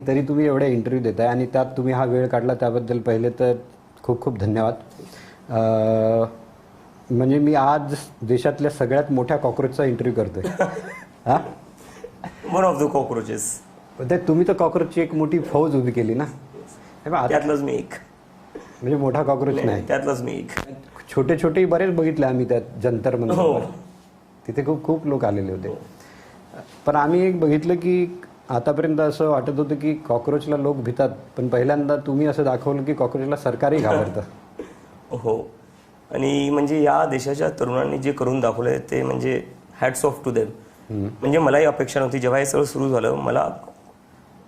तरी तुम्ही एवढे इंटरव्ह्यू देताय आणि त्यात तुम्ही हा वेळ काढला त्याबद्दल पहिले तर खूप खूप धन्यवाद. म्हणजे मी आज देशातल्या सगळ्यात मोठ्या कॉकरोचचा इंटरव्ह्यू करतोय. हां, वन ऑफ द कॉकरोचेस. ते तुम्ही तर कॉकरोचची एक मोठी फौज उभी केली ना. त्यातलंच मी एक. म्हणजे मोठा कॉकरोच नाही, त्यातलंच मी एक. छोटे छोटे बरेच बघितले आम्ही त्यात जंतर हो. मंतर. तिथे खूप खूप लोक आलेले होते. पण आम्ही एक बघितलं की आतापर्यंत असं वाटत होतं की कॉकरोचला लोक भितात, पण पहिल्यांदा तुम्ही असं दाखवलं की कॉकरोचला सरकारही घाबरतं. हो, आणि म्हणजे या देशाच्या तरुणांनी जे करून दाखवलंय ते म्हणजे हॅट्स ऑफ टू देम. म्हणजे मलाही अपेक्षा नव्हती. जेव्हा हे सगळं सुरू झालं मला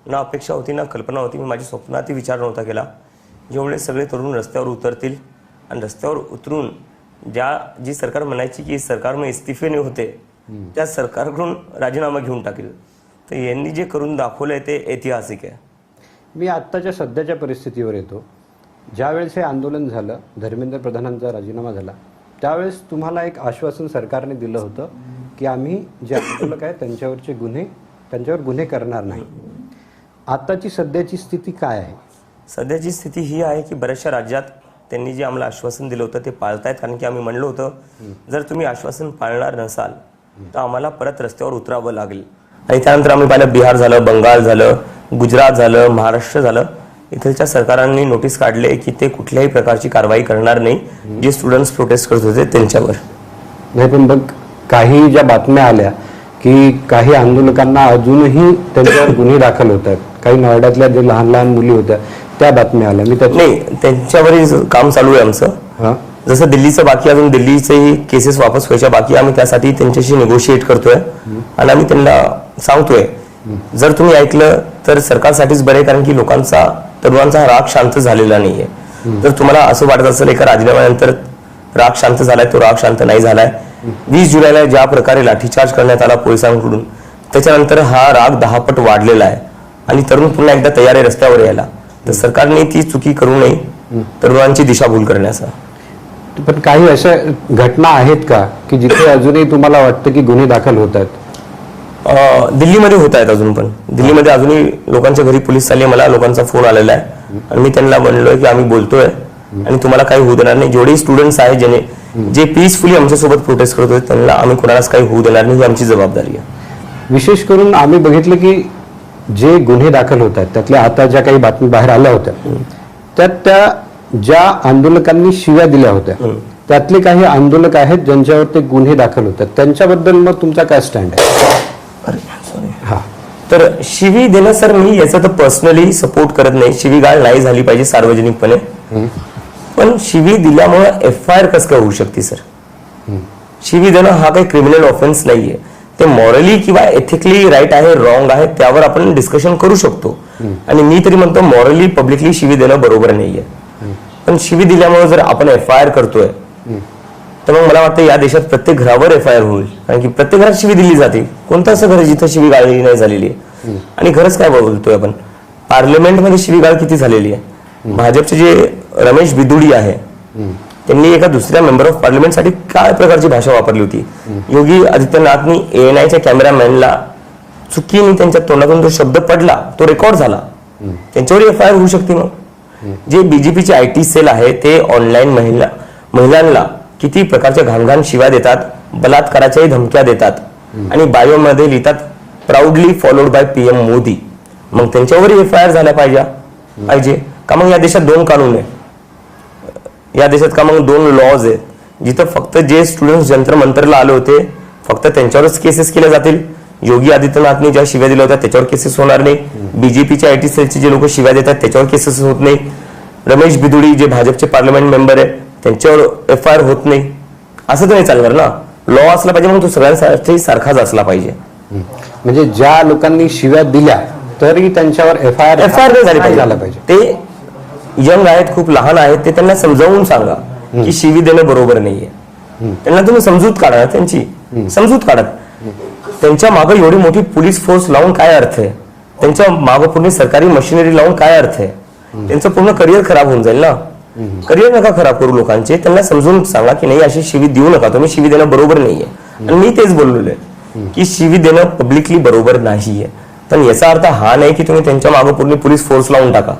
ना अपेक्षा होती ना कल्पना होती. मी माझ्या स्वप्नातही विचार नव्हता केला जेवढे सगळे तरुण रस्त्यावर उतरतील आणि रस्त्यावर उतरून जी सरकार म्हणायची की सरकारमध्ये इस्तिफे होते त्या सरकारकडून राजीनामा घेऊन टाकेल. तर यांनी जे करून दाखवलंय ते ऐतिहासिक आहे. मी आत्ताच्या सध्याच्या परिस्थितीवर येतो. ज्यावेळेस हे आंदोलन झालं, धर्मेंद्र प्रधानांचा राजीनामा झाला, त्यावेळेस तुम्हाला एक आश्वासन सरकारने दिलं होतं की आम्ही जे आंदोलक आहेत त्यांच्यावर गुन्हे करणार नाही. आताची सध्याची स्थिती काय आहे? सध्याची स्थिती ही आहे की बऱ्याचशा राज्यात त्यांनी जे आम्हाला आश्वासन दिलं होतं ते पाळतायत. कारण की आम्ही म्हणलो होतं जर तुम्ही आश्वासन पाळणार नसाल तर आम्हाला परत रस्त्यावर उतरावं लागेल. आणि त्यानंतर आम्ही पाहिलं बिहार झालं, बंगाल झालं, गुजरात झालं, महाराष्ट्र झालं. इथलच्या सरकारांनी नोटीस काढले की ते कुठल्याही प्रकारची कारवाई करणार नाही जे स्टुडंट्स प्रोटेस्ट करत होते त्यांच्यावर. नाही, पण बघ काही ज्या बातम्या आल्या की काही आंदोलकांना अजूनही त्यांच्यावर गुन्हे दाखल होत आहेत. काही नोएडातल्या जे लहान लहान मुली होत्या त्या बातम्या आल्या. मी नाही, त्यांच्यावरही काम चालू आहे आमचं. हां, जसं दिल्लीचं बाकी अजून दिल्लीचेही केसेस वापस व्हायच्या बाकी. आम्ही त्यासाठी त्यांच्याशी निगोशिएट करतोय आणि आम्ही त्यांना सांगतोय जर तुम्ही ऐकलं तर सरकारसाठीच बरे. कारण की तरुणांचा राग शांत झालेला नाहीये. जर तुम्हाला असं वाटत असेल एका राजीनाम्यानंतर राग शांत झालाय, तो राग शांत नाही झालाय. 20 जुलैला ज्या प्रकारे लाठीचार्ज करण्यात आला पोलिसांकडून त्याच्यानंतर हा राग 10 पट वाढलेला आहे आणि तरुण पुन्हा एकदा तयार आहे रस्त्यावर यायला. तर सरकारने ती चुकी करू नये तरुणांची दिशाभूल करण्याचा. पण काही अशा घटना आहेत का की जिथे अजूनही तुम्हाला वाटतं की गुन्हे दाखल होत आहेत? दिल्लीमध्ये होत आहेत अजून. पण दिल्लीमध्ये अजूनही लोकांच्या घरी पोलीस चालले. मला लोकांचा फोन आलेला आहे आणि मी त्यांना म्हणलोय की आम्ही बोलतोय आणि तुम्हाला काही होऊ देणार नाही. जेवढे स्टुडंट्स आहेत जे पीसफुली आमच्यासोबत प्रोटेस्ट करत होते त्यांना आम्ही कोणालाच काही होऊ देणार नाही. ही आमची जबाबदारी आहे. विशेष करून आम्ही बघितलं की जे गुन्हे दाखल होत आहेत त्यातल्या आता ज्या काही बातमी बाहेर आल्या होत्या त्यात त्या ज्या आंदोलकांनी शिव्या दिल्या होत्या त्यातले काही आंदोलक आहेत ज्यांच्यावर ते गुन्हे दाखल होतात. त्यांच्याबद्दल मग तुमचा काय स्टँड आहे? हा, तर शिवी देणं सर मी याचा तर पर्सनली सपोर्ट करत नाही. शिवीगाळ नाही झाली पाहिजे सार्वजनिकपणे. पण शिवी दिल्यामुळे FIR कसं काय होऊ शकते सर? शिवी देणं हा काही क्रिमिनल ऑफेन्स नाहीये. ते मॉरली किंवा एथिकली राईट आहे रॉंग आहे त्यावर आपण डिस्कशन करू शकतो. आणि मी तरी म्हणतो मॉरली पब्लिकली शिवी देणं बरोबर नाहीये. पण शिवी दिल्यामुळे जर आपण FIR करतोय तर मग मला वाटतं या देशात प्रत्येक घरावर FIR होईल. कारण की प्रत्येक घरात शिवी दिली जाते. कोणतं असं घर आहे जिथं शिवी गाळली नाही झालेली आहे? आणि खरंच काय बोलतोय आपण, पार्लमेंटमध्ये शिवीगाळ किती झालेली आहे? भाजपचे जे रमेश बिदुडी आहे त्यांनी एका दुसऱ्या मेंबर ऑफ पार्लमेंटसाठी काय प्रकारची भाषा वापरली होती. योगी आदित्यनाथनी ANIच्या कॅमेरामॅनला चुकीने त्यांच्या तोंडातून जो शब्द पडला तो रेकॉर्ड झाला. त्यांच्यावर FIR होऊ शकते. मग जे BJPचे IT सेल आहे ते ऑनलाईन महिलांना किती प्रकारच्या घाणघाण शिव्या देतात, बलात्काराच्याही धमक्या देतात आणि बायोमध्ये लिहितात proudly followed by PM Modi. मग त्यांच्यावरही FIR झाल्या पाहिजे का? मग या देशात 2 कानून आहे. या देशात का मग 2 लॉज आहेत जिथं फक्त जे स्टुडंट्स जंतर मंतरला आले होते फक्त त्यांच्यावरच केसेस केल्या जातील. योगी आदित्यनाथने ज्या शिव्या दिल्या होत्या त्याच्यावर केसेस होणार नाही. BJPच्या IT सेलचे जे लोक शिव्या देतात त्याच्यावर केसेस होत नाही. रमेश बिदुडी जे भाजपचे पार्लमेंट मेंबर आहे त्यांच्यावर FIR होत नाही. असं तर नाही चालणार ना. लॉ असला पाहिजे मग तो सगळ्यांसाठी सारखाच असला पाहिजे. म्हणजे ज्या लोकांनी शिव्या दिल्या तरी त्यांच्यावर FIR नाही झाला पाहिजे. ते यंग आहेत, खूप लहान आहेत, ते त्यांना समजावून सांगा की शिवी देणं बरोबर नाहीये. त्यांना तुम्ही समजूत काढा, त्यांची समजूत काढा. त्यांच्या मागे एवढी मोठी पोलीस फोर्स लावून काय अर्थ आहे? त्यांच्या मागे पूर्ण सरकारी मशिनरी लावून काय अर्थ आहे? त्यांचं पूर्ण करिअर खराब होऊन जाईल ना. करिअर नका खराब करू लोकांचे. त्यांना समजून सांगा की नाही अशी शिवी देऊ नका तुम्ही. शिवी देणं बरोबर नाहीये. आणि मी तेच बोललेलो आहे की शिवी देणं पब्लिकली बरोबर नाहीये. पण याचा अर्थ हा नाही की तुम्ही त्यांच्या मागे पूर्ण पोलीस फोर्स लावून टाका.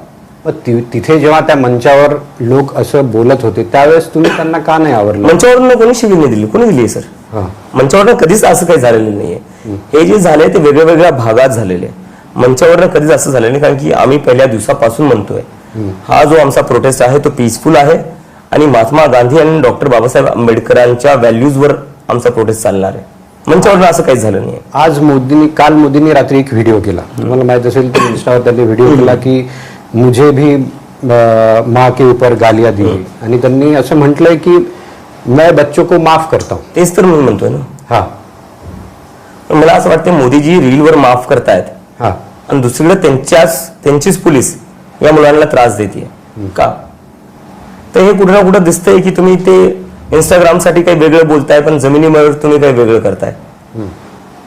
मग तिथे जेव्हा त्या मंचावर लोक असं बोलत होते त्यावेळेस तुम्ही त्यांना का नाही आवरलं? मंचावरून कोणी शिवी नाही दिली, कोणी दिली सर? हा. मंचावरनं कधीच असं काही झालेलं नाहीये. हे जे झाले ते वेगळ्या वेगळ्या भागात झालेले. मंचावरनं कधीच असं झालं नाही, कारण की आम्ही पहिल्या दिवसापासून म्हणतोय हा जो आमचा प्रोटेस्ट आहे तो पीसफुल आहे आणि महात्मा गांधी आणि डॉक्टर बाबासाहेब आंबेडकरांच्या व्हॅल्यूजवर आमचा प्रोटेस्ट चालणार आहे. मंचावरनं असं काही झालं नाही. काल मोदींनी रात्री एक व्हिडिओ केला, तुम्हाला माहित असेल तर इंस्टावर त्यांनी व्हिडिओ केला की मुझे भी माँ के ऊपर गालियां दी, आणि त्यांनी असं म्हटलंय की मैं बच्चों को माफ करता हूं. तेच तर मी म्हणतोय ना. हा पण मला असं वाटतं मोदीजी रीलवर माफ करतायत हा आणि दुसरीकडे त्यांचीच पोलीस या मुलांना त्रास देते का? तर हे कुठं ना कुठं दिसतंय की तुम्ही ते इंस्टाग्रामसाठी काही वेगळं बोलताय पण जमिनीवर तुम्ही काही वेगळं करताय.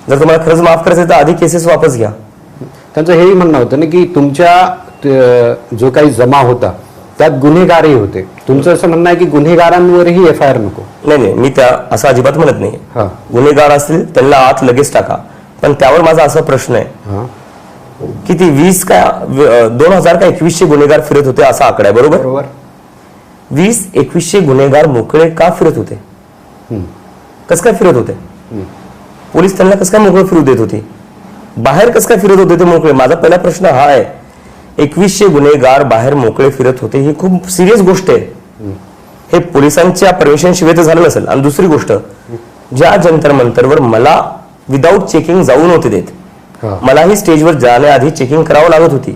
जर तुम्हाला खरंच माफ करायचं तर आधी केसेस वापस घ्या. त्यांचं हेही म्हणणं होतं ना की तुमच्या जो काही जमा होता त्यात गुन्हेगारही होते. तुमचं असं म्हणणं आहे की गुन्हेगारांवरही FIR नको. नाही, मी त्या असं अजिबात म्हणत नाही. हा. गुन्हेगार असतील त्यांना आत लगेच टाका, पण त्यावर माझा असा प्रश्न आहे हा. किती 20 का 2000 का 2100 गुन्हेगार फिरत होते असा आकडा आहे, बरोबर? बरोबर. 20-2100 गुन्हेगार मोकळे का फिरत होते? कस काय फिरत होते? पोलीस त्यांना कस काय मोकळे फिरू देत होते? बाहेर कस काय फिरत होते ते मोकळे? माझा पहिला प्रश्न हा आहे. 2100 गुन्हेगार बाहेर मोकळे फिरत होते ही खूप सिरियस गोष्ट आहे. हे पोलिसांच्या परमिशन शिवाय तर झालं नसेल. आणि दुसरी गोष्ट, ज्या जंतर मंतरवर मला विदाऊट चेकिंग जाऊ नव्हते देत, मलाही स्टेजवर जाण्याआधी चेकिंग करावं लागत होती.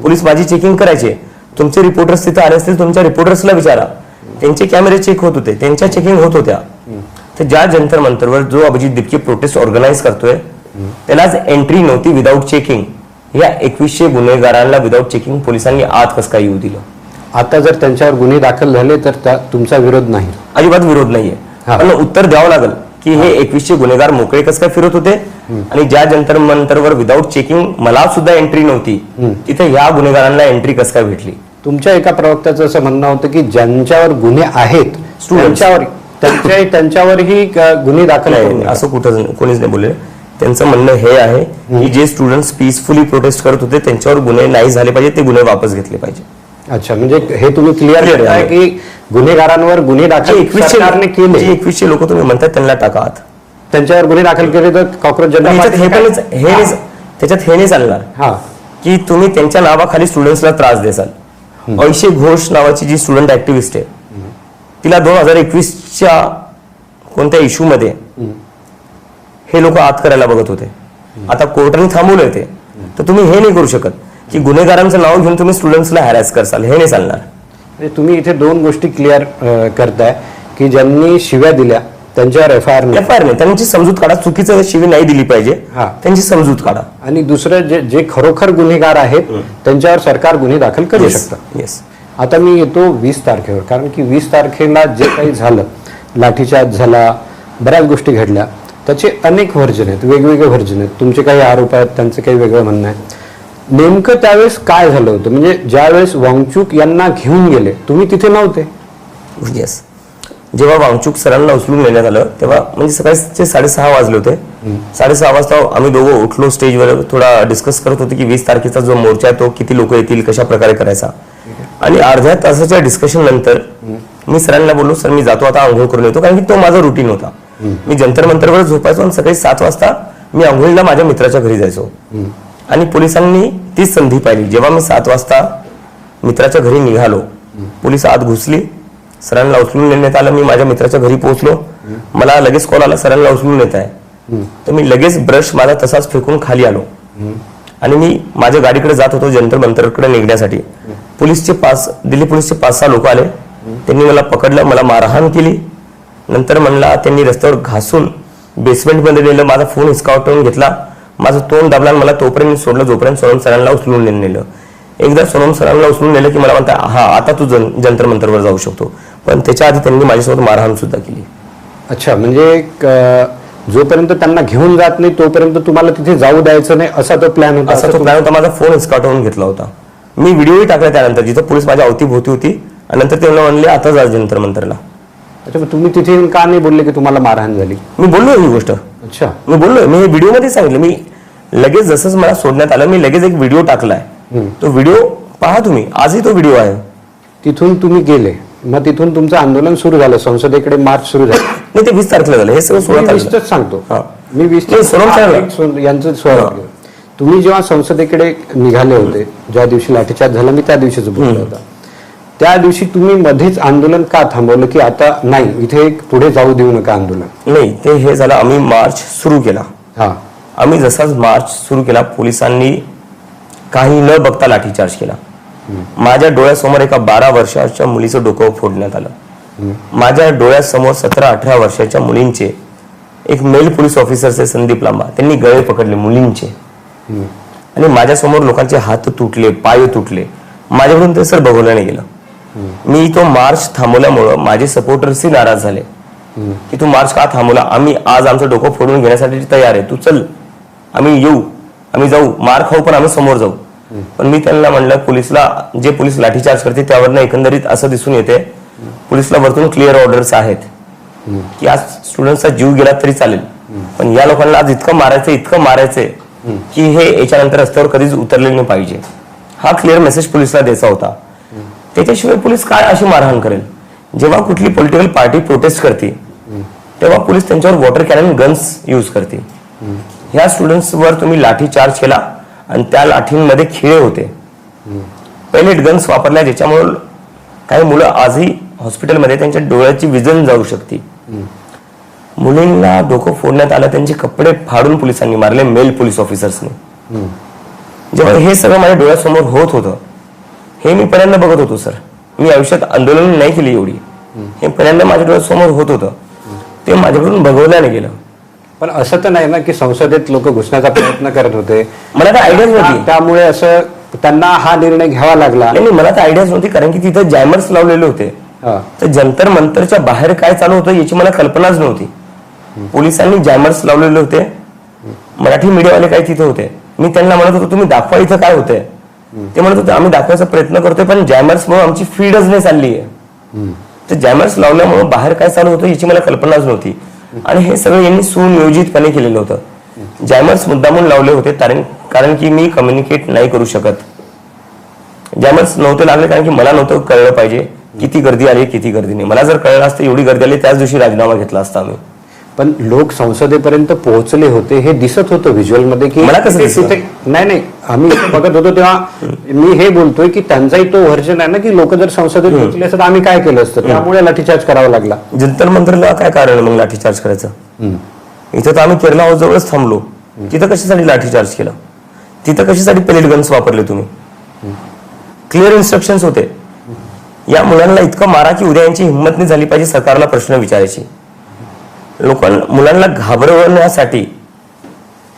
पोलीस माझी चेकिंग करायचे. तुमचे रिपोर्टर्स तिथे आले असतील, तुमच्या रिपोर्टर्सला विचारा, त्यांचे कॅमेरे चेक होत होते, त्यांच्या चेकिंग होत होत्या. तर ज्या जंतर मंतरवर जो अभिजित दिपके प्रोटेस्ट ऑर्गनाईज करतोय त्याला आज एंट्री नव्हती विदाऊट चेकिंग. या 2100 गुन्हेगारांना विदाऊट चेकिंग पोलिसांनी आत कसं काय येऊ दिलं? आता जर त्यांच्यावर गुन्हे दाखल झाले तर तुमचा विरोध नाही? अजिबात विरोध नाहीये, पण उत्तर द्यावं लागेल की हे 2100 गुन्हेगार मोकळे कसं काय फिरत होते आणि ज्या जंतर मंतरवर विदाऊट चेकिंग मला सुद्धा एंट्री नव्हती तिथे ह्या गुन्हेगारांना एंट्री कसं काय भेटली? तुमच्या एका प्रवक्त्याचं असं म्हणणं होतं की ज्यांच्यावर गुन्हे आहेत त्यांच्यावरही गुन्हे दाखल नाही, असं कुठं कोणीच नाही बोलले. त्यांचं म्हणणं हे आहे की जे स्टुडंट्स पीसफुली प्रोटेस्ट करत होते त्यांच्यावर गुन्हे नाही झाले पाहिजे, ते गुन्हे वापस घेतले पाहिजे. अच्छा, म्हणजे हे तुम्ही क्लिअर करताय की गुन्हेगारांवर गुन्हे दाखल सरकारने केले. 2100 लोक तुम्ही म्हणतात त्यांना टाका आत. त्यांच्यावर गुन्हे दाखल केले तर कॉक्रोच जनता त्याच्यात हे नाही चालणार हा की तुम्ही त्यांच्या नावाखाली स्टुडंट्सला त्रास देसाल. ऐशी घोष नावाची जी स्टुडंट ऍक्टिव्हिस्ट आहे तिला 2021च्या कोणत्या इश्यू मध्ये हे लोक आत करायला बघत होते. आता कोर्टाने थांबवलंय ते. तर तुम्ही हे नाही करू शकत की गुन्हेगारांचं नाव घेऊन तुम्ही स्टुडंट्सला हॅरॅस करसाल, हे नाही चालणार. म्हणजे तुम्ही इथे दोन गोष्टी क्लिअर करताय की ज्यांनी शिव्या दिल्या त्यांच्यावर FIR नाही, त्यांची समजूत काढा. चुकीचं शिवी नाही दिली पाहिजे, त्यांची समजूत काढा. आणि दुसरं जे खरोखर गुन्हेगार आहेत त्यांच्यावर सरकार गुन्हे दाखल करू शकतं. येस. आता मी येतो 20 तारखेवर, कारण की 20 तारखेला जे काही झालं, लाठीचार्ज झाला, बऱ्याच गोष्टी घडल्या, त्याचे अनेक व्हर्जन आहेत, वेगवेगळे व्हर्जन आहेत. तुमचे काही आरोप आहेत, त्यांचं काही वेगळं म्हणणं आहे. नेमकं त्यावेळेस काय झालं होतं? म्हणजे ज्यावेळेस वांगचूक यांना घेऊन गेले तुम्ही तिथे नव्हते? येस. जेव्हा वांगचूक सरांना उचलून नेण्यात आलं तेव्हा म्हणजे सकाळचे 6:30 वाजले होते. 6:30 वाजता आम्ही दोघं उठलो, स्टेजवर थोडा डिस्कस करत होतो की 20 तारखेचा जो मोर्चा आहे तो किती लोक येतील, कशा प्रकारे करायचा. आणि अर्ध्या तासाच्या डिस्कशन नंतर मी सरांना बोललो, सर मी जातो आता, आंघोळ करून येतो, कारण की तो माझा रुटीन होता. मी जंतर मंतरवर झोपायचो आणि सकाळी 7 वाजता मी आंघोळीला माझ्या मित्राच्या घरी जायचो. आणि पोलिसांनी तीच संधी पाहिली. जेव्हा मी 7 वाजता मित्राच्या घरी निघालो, पोलीस आत घुसली, सरांना उचलून नेण्यात आलं. मी माझ्या मित्राच्या घरी पोहोचलो, मला लगेच कॉल आला सरांना उचलून नेत आहे. तर मी लगेच ब्रश माझा तसाच फेकून खाली आलो आणि मी माझ्या गाडीकडे जात होतो जंतर मंतरकडे निघण्यासाठी. दिल्ली पोलीसचे 5-6 लोक आले. त्यांनी मला पकडलं, मला मारहाण केली. नंतर म्हणला त्यांनी रस्त्यावर घासून बेसमेंटमध्ये नेलं, माझा फोन हिसकावून घेतला, माझं तोंड दाबला, मला तोपर्यंत सोडलं जोपर्यंत सोनम सरांना उचलून नेलं. एकदा सोनम सरांना उचलून नेलं की मला म्हणता हा आता तू जंतर मंतरवर जाऊ शकतो, पण त्याच्या आधी त्यांनी माझ्यासोबत मारहाण सुद्धा केली. अच्छा, म्हणजे जोपर्यंत त्यांना घेऊन जात नाही तोपर्यंत तुम्हाला तिथे जाऊ द्यायचं नाही असा तो प्लॅन होता? माझा फोन हिसकावून घेतला होता. मी व्हिडिओही टाकला त्यानंतर, जिथं पोलीस माझ्या अवतीभोवती होती. आणि नंतर ते म्हणले आता जा जंतर मंतरला. अच्छा, तुम्ही तिथे का नाही बोलले की तुम्हाला मारहाण झाली? मी बोललोय ही गोष्ट. अच्छा, मी बोललोय, मी व्हिडिओ मध्ये सांगितलं. मी लगेच जसंच मला सोडण्यात आलं मी लगेच एक व्हिडिओ टाकलाय. तो व्हिडिओ पहा तुम्ही, आजही तो व्हिडिओ आहे. तिथून तुम्ही गेले, मग तिथून तुमचं आंदोलन सुरू झालं, संसदेकडे मार्च सुरू झालं. नाही ते 20 तारखेला झालं, हे सगळं 16 मी तारखेला. 20च सांगतो, हा. मी 20 नाही, सोनम साहेब. यांचं स्वागत केलं. तुम्ही जेव्हा संसदेकडे निघाले होते, ज्या दिवशी लाठीचार्ज झाला मी त्या दिवशीच बोललो होता, त्या दिवशी तुम्ही मध्येच आंदोलन का थांबवलं की आता नाही इथे एक पुढे जाऊ देऊ नका आंदोलन? नाही ते हे झालं, आम्ही मार्च सुरू केला. हा, आम्ही जसाच मार्च सुरू केला पोलिसांनी काही न बघता लाठीचार्ज केला. माझ्या डोळ्यासमोर एका 12 वर्षाच्या मुलीचं डोकं फोडण्यात आलं. माझ्या डोळ्यासमोर 17-18 वर्षाच्या मुलींचे, एक male police officer Sandeep Lamba, त्यांनी गळे पकडले मुलींचे. आणि माझ्यासमोर लोकांचे हात तुटले, पाय तुटले. माझ्याकडून ते सर बघवलं नाही गेलं. मी तो मार्च थांबवल्यामुळं माझे सपोर्टर्सही नाराज झाले की तू मार्च का थांबवला, आम्ही आज आमचं डोकं फोडून घेण्यासाठी तयार आहे, तू चल आम्ही येऊ, आम्ही जाऊ, मार खाऊ पण आम्ही समोर जाऊ. पण मी त्यांना म्हणलं, पोलिसला जे पोलीस लाठीचार्ज करते त्यावरनं एकंदरीत असं दिसून येते पोलिसला वरतून क्लिअर ऑर्डर्स आहेत की आज स्टुडंटचा जीव गेला तरी चालेल, पण या लोकांना आज इतकं मारायचंय की हे याच्यानंतर रस्त्यावर कधीच उतरले नाही पाहिजे. हा क्लिअर मेसेज पोलिसला द्यायचा होता. त्याच्याशिवाय पोलीस काय अशी मारहाण करेल? जेव्हा कुठली पॉलिटिकल पार्टी प्रोटेस्ट करते तेव्हा पोलीस त्यांच्यावर वॉटर कॅनन गन्स यूज करते. ह्या स्टुडंट्सवर तुम्ही लाठी चार्ज केला आणि त्या लाठींमध्ये खिळे होते, पेलेट गन्स वापरल्या, ज्याच्यामुळे काही मुलं आजही हॉस्पिटलमध्ये त्यांच्या डोळ्याची विजन जाऊ शकते. मुलींना डोकं फोडण्यात आलं, त्यांचे कपडे फाडून पोलिसांनी मारले, मेल पोलीस ऑफिसर्सने. जेव्हा हे सगळं माझ्या डोळ्यासमोर होत होतं, हे मी पहिल्यांदा बघत होतो सर. मी आयुष्यात आंदोलन नाही केली एवढी, हे पहिल्यांदा माझ्या डोळ्यासमोर होत होतं, ते माझ्याकडून बघवल्याने गेलं. पण असं तर नाही ना की संसदेत लोक घुसण्याचा प्रयत्न करत होते? मला तर आयडियाच नव्हती, त्यामुळे असं त्यांना हा निर्णय घ्यावा लागला. नाही मला तर आयडियाच नव्हती, कारण की तिथं जॅमर्स लावलेले होते. तर जंतर मंतरच्या बाहेर काय चालू होतं याची मला कल्पनाच नव्हती. पोलिसांनी जॅमर्स लावलेले होते, मराठी मीडियावाले काही तिथे होते. मी त्यांना म्हणत होतो तुम्ही दाखवा इथं काय होतंय. ते म्हणत होते आम्ही दाखवायचा प्रयत्न करतोय पण जॅमर्समुळे आमची फीडच नाही चालली आहे. तर जॅमर्स लावल्यामुळे बाहेर काय चालू होतं याची मला कल्पनाच नव्हती. आणि हे सगळं यांनी सुनियोजितपणे केलेलं होतं. जॅमर्स मुद्दामून लावले होते कारण की मी कम्युनिकेट नाही करू शकत. जॅमर्स नव्हते लागले कारण की मला नव्हतं कळलं पाहिजे किती गर्दी आली किती गर्दी नाही. मला जर कळलं असतं एवढी गर्दी आली त्याच दिवशी राजीनामा घेतला असता आम्ही. पण लोक संसदेपर्यंत पोहोचले होते हे दिसत होतं व्हिज्युअल मध्ये की मला कसं नाही आम्ही बघत होतो तेव्हा मी हे बोलतोय की त्यांचाही तो व्हर्जन आहे ना की लोक जर संसदेत पोहोचले असतं आम्ही काय केलं असतं, त्यामुळे लाठीचार्ज करावा लागला. जंतर मंतरला काय कारण मग लाठीचार्ज करायचं? इथं तर आम्ही केरला हाऊस जवळच थांबलो, तिथं कशासाठी लाठीचार्ज केला? तिथं कशासाठी पेलेट गन्स वापरले तुम्ही? क्लिअर इन्स्ट्रक्शन्स होते, या मुलांना इतकं मारा की उद्या यांची हिंमत नाही झाली पाहिजे सरकारला प्रश्न विचारायची. मुलांना घाबरवण्यासाठी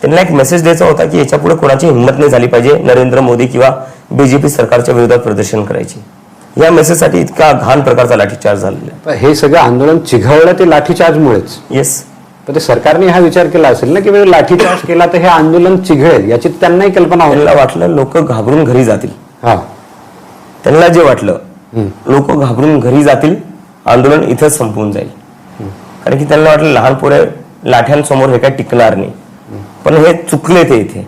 त्यांना एक मेसेज द्यायचा होता की याच्या पुढे कोणाची हिंमत नाही झाली पाहिजे नरेंद्र मोदी किंवा बीजेपी सरकारच्या विरोधात प्रदर्शन करायची. या मेसेजसाठी इतका घाण प्रकारचा लाठीचार्ज झालेला आहे. हे सगळं आंदोलन चिघळलं ते लाठीचार्जमुळेच. येस, पण ते सरकारने हा विचार केला असेल ना की लाठीचार्ज केला तर हे आंदोलन चिघळेल, याची त्यांनाही कल्पना होती. त्यांना वाटलं लोक घाबरून घरी जातील. हा, त्यांना जे वाटलं लोक घाबरून घरी जातील, आंदोलन इथंच संपून जाईल. कारण की त्यांना वाटलं लहान पोरे लाठ्यांसमोर हे काय टिकणार नाही. पण हे चुकले ते इथे.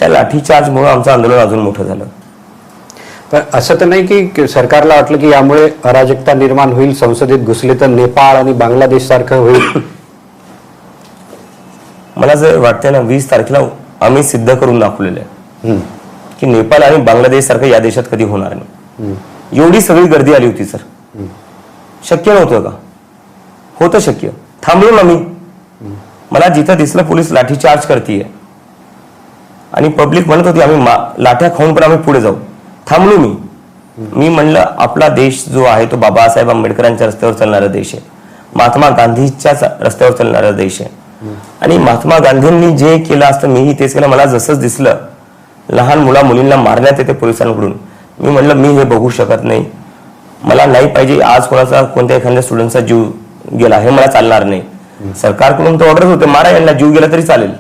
त्या लाठीचार्जमुळे आमचं आंदोलन अजून मोठं झालं. पण असं तर नाही की सरकारला वाटलं की यामुळे अराजकता निर्माण होईल, संसदेत घुसले तर नेपाळ आणि बांगलादेश सारखं होईल? मला जर वाटतंय ना 20 तारखेला आम्ही सिद्ध करून दाखवलेलं आहे की नेपाळ आणि बांगलादेश सारखं या देशात कधी होणार नाही. एवढी सगळी गर्दी आली होती सर, शक्य नव्हतं का? होतं शक्य. थांबलो ना मी. मला जिथं दिसलं पोलीस लाठीचार्ज करतीये आणि पब्लिक म्हणत होती आम्ही लाठ्या खाऊन पण आम्ही पुढे जाऊ, थांबलो मी. मी म्हणलं आपला देश जो आहे तो बाबासाहेब आंबेडकरांच्या रस्त्यावर चालणारा देश आहे, महात्मा गांधीच्या रस्त्यावर चालणारा देश आहे. आणि महात्मा गांधींनी जे केलं असतं मीही तेच केलं. मला जसंच दिसलं लहान मुलींना मारण्यात येते पोलिसांकडून, मी म्हणलं मी हे बघू शकत नाही. मला नाही पाहिजे आज कोणाचा कोणत्या एखाद्या स्टुडंटचा जीव गेला, हे मला चालणार नाही. सरकारकडून तर ऑर्डर होते मारा यांना, जीव गेला तरी चालेल.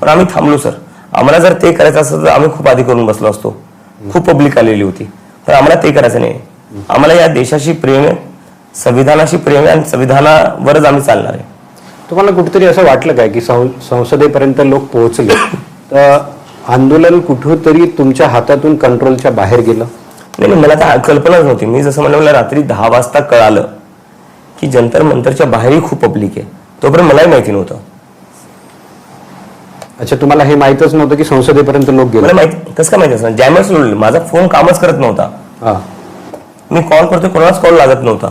पण आम्ही थांबलो सर. आम्हाला जर ते करायचं असतं तर आम्ही खूप आधी करून बसलो असतो. खूप पब्लिक आलेली होती, पण आम्हाला ते करायचं नाही. आम्हाला या देशाशी प्रेम आहे, संविधानाशी प्रेम आहे आणि संविधानावरच आम्ही चालणार आहे. तुम्हाला कुठेतरी असं वाटलं काय की संसदेपर्यंत लोक पोहोचले तर आंदोलन कुठेतरी तुमच्या हातातून कंट्रोलच्या बाहेर गेलं? नाही, मला तर कल्पनाच नव्हती. मी जसं म्हणलं, मला रात्री 10 वाजता कळालं की जंतर मंतरच्या बाहेरही खूप पब्लिक आहे, तोपर्यंत मलाही माहिती नव्हतं. अच्छा, तुम्हाला हे माहितच नव्हतं की संसदेपर्यंत लोक गेले? मला माहिती कसं काय माहिती असणार, जॅमच सोडलं, माझा फोन कामच करत नव्हता. हा, मी कॉल करतो, कोणालाच कॉल लागत नव्हता.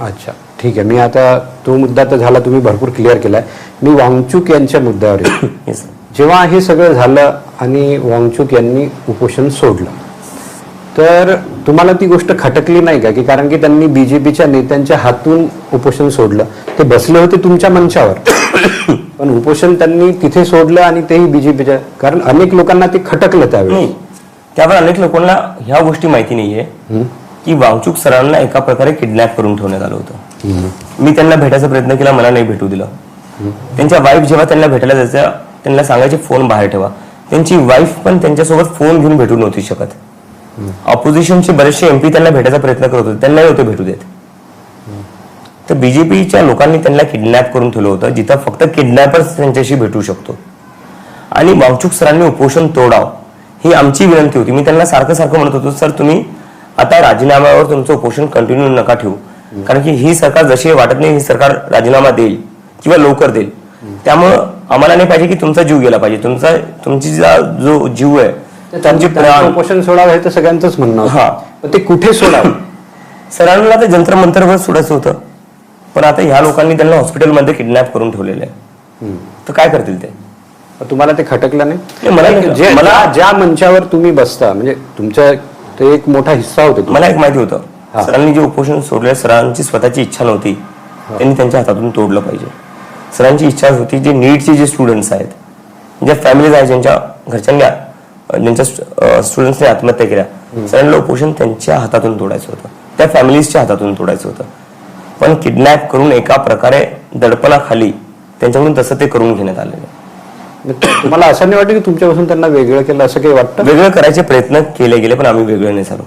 अच्छा ठीक आहे. मी आता तो मुद्दा तर झाला, तुम्ही भरपूर क्लिअर केलाय. मी वांगचुक यांच्या मुद्द्यावर येतो. Yes. जेव्हा हे सगळं झालं आणि वांगचुक यांनी उपोषण सोडलं, तर तुम्हाला ती गोष्ट खटकली नाही का? की कारण की त्यांनी बीजेपीच्या नेत्यांच्या हातून उपोषण सोडलं, ते बसले होते तुमच्या मंचावर पण उपोषण त्यांनी तिथे सोडलं आणि तेही बीजेपीच्या, कारण अनेक लोकांना ते खटकलं त्यावेळी. नाही, त्यावर अनेक लोकांना ह्या गोष्टी माहिती नाहीये की वांगचुक सरांना एका प्रकारे किडनॅप करून ठेवण्यात आलं होतं. मी त्यांना भेटायचा प्रयत्न केला, मला नाही भेटू दिलं. त्यांच्या वाईफ जेव्हा त्यांना भेटायला जायचं, त्यांना सांगायचे फोन बाहेर ठेवा. त्यांची वाईफ पण त्यांच्यासोबत फोन घेऊन भेटू नव्हती शकत. ऑपोजिशनचे बरेचसे एमपी त्यांना भेटायचा प्रयत्न करत होते, त्यांनाही होते भेटू देत. तर बीजेपीच्या लोकांनी त्यांना किडनॅप करून ठेवलं होतं, जिथं फक्त किडनॅपर्स त्यांच्याशी भेटू शकतो. आणि वांगचुक सरांनी उपोषण तोडावं ही आमची विनंती होती. मी त्यांना सारखं म्हणत होतो, सर तुम्ही आता राजीनाम्यावर तुमचं उपोषण कंटिन्यू नका ठेवू, कारण की ही सरकार जशी वाटत नाही ही सरकार राजीनामा देईल किंवा लवकर देईल. त्यामुळं आम्हाला नाही पाहिजे की तुमचा जीव गेला पाहिजे. तुमची जो जीव आहे त्यांची उपोषण सोडावं हे तर सगळ्यांचंच म्हणणं होतं. हा, पण ते कुठे सोडावं? सरांना ते जंतर मंतरवर सोडायचं होतं, पण आता ह्या लोकांनी त्यांना हॉस्पिटलमध्ये किडनॅप करून ठेवलेलं आहे. तर काय करतील ते? तुम्हाला ते खटकलं नाही? मला ज्या मंचावर तुम्ही बसता, म्हणजे तुमच्या ते एक मोठा हिस्सा होते. मला एक माहिती होतं, सरांनी जे उपोषण सोडले, सरांची स्वतःची इच्छा नव्हती, त्यांनी त्यांच्या हातातून तोडलं पाहिजे. सरांची इच्छा होती, जे नीटचे जे स्टुडंट्स आहेत, ज्या फॅमिलीज आहेत, ज्यांच्या स्टुडंट्सने आत्महत्या केल्या, सरांना उपोषण त्यांच्या हातातून तोडायचं होतं, त्या फॅमिलीजच्या हातातून तोडायचं होतं. पण किडनॅप करून एका प्रकारे दडपणाखाली त्यांच्याकडून तसं ते करून घेण्यात आलेलं आहे. तुम्हाला असं नाही वाटतं की तुमच्यापासून त्यांना वेगळं केलं असं काही वाटतं? वेगळं करायचे प्रयत्न केले गेले, पण आम्ही वेगळं नाही झालो.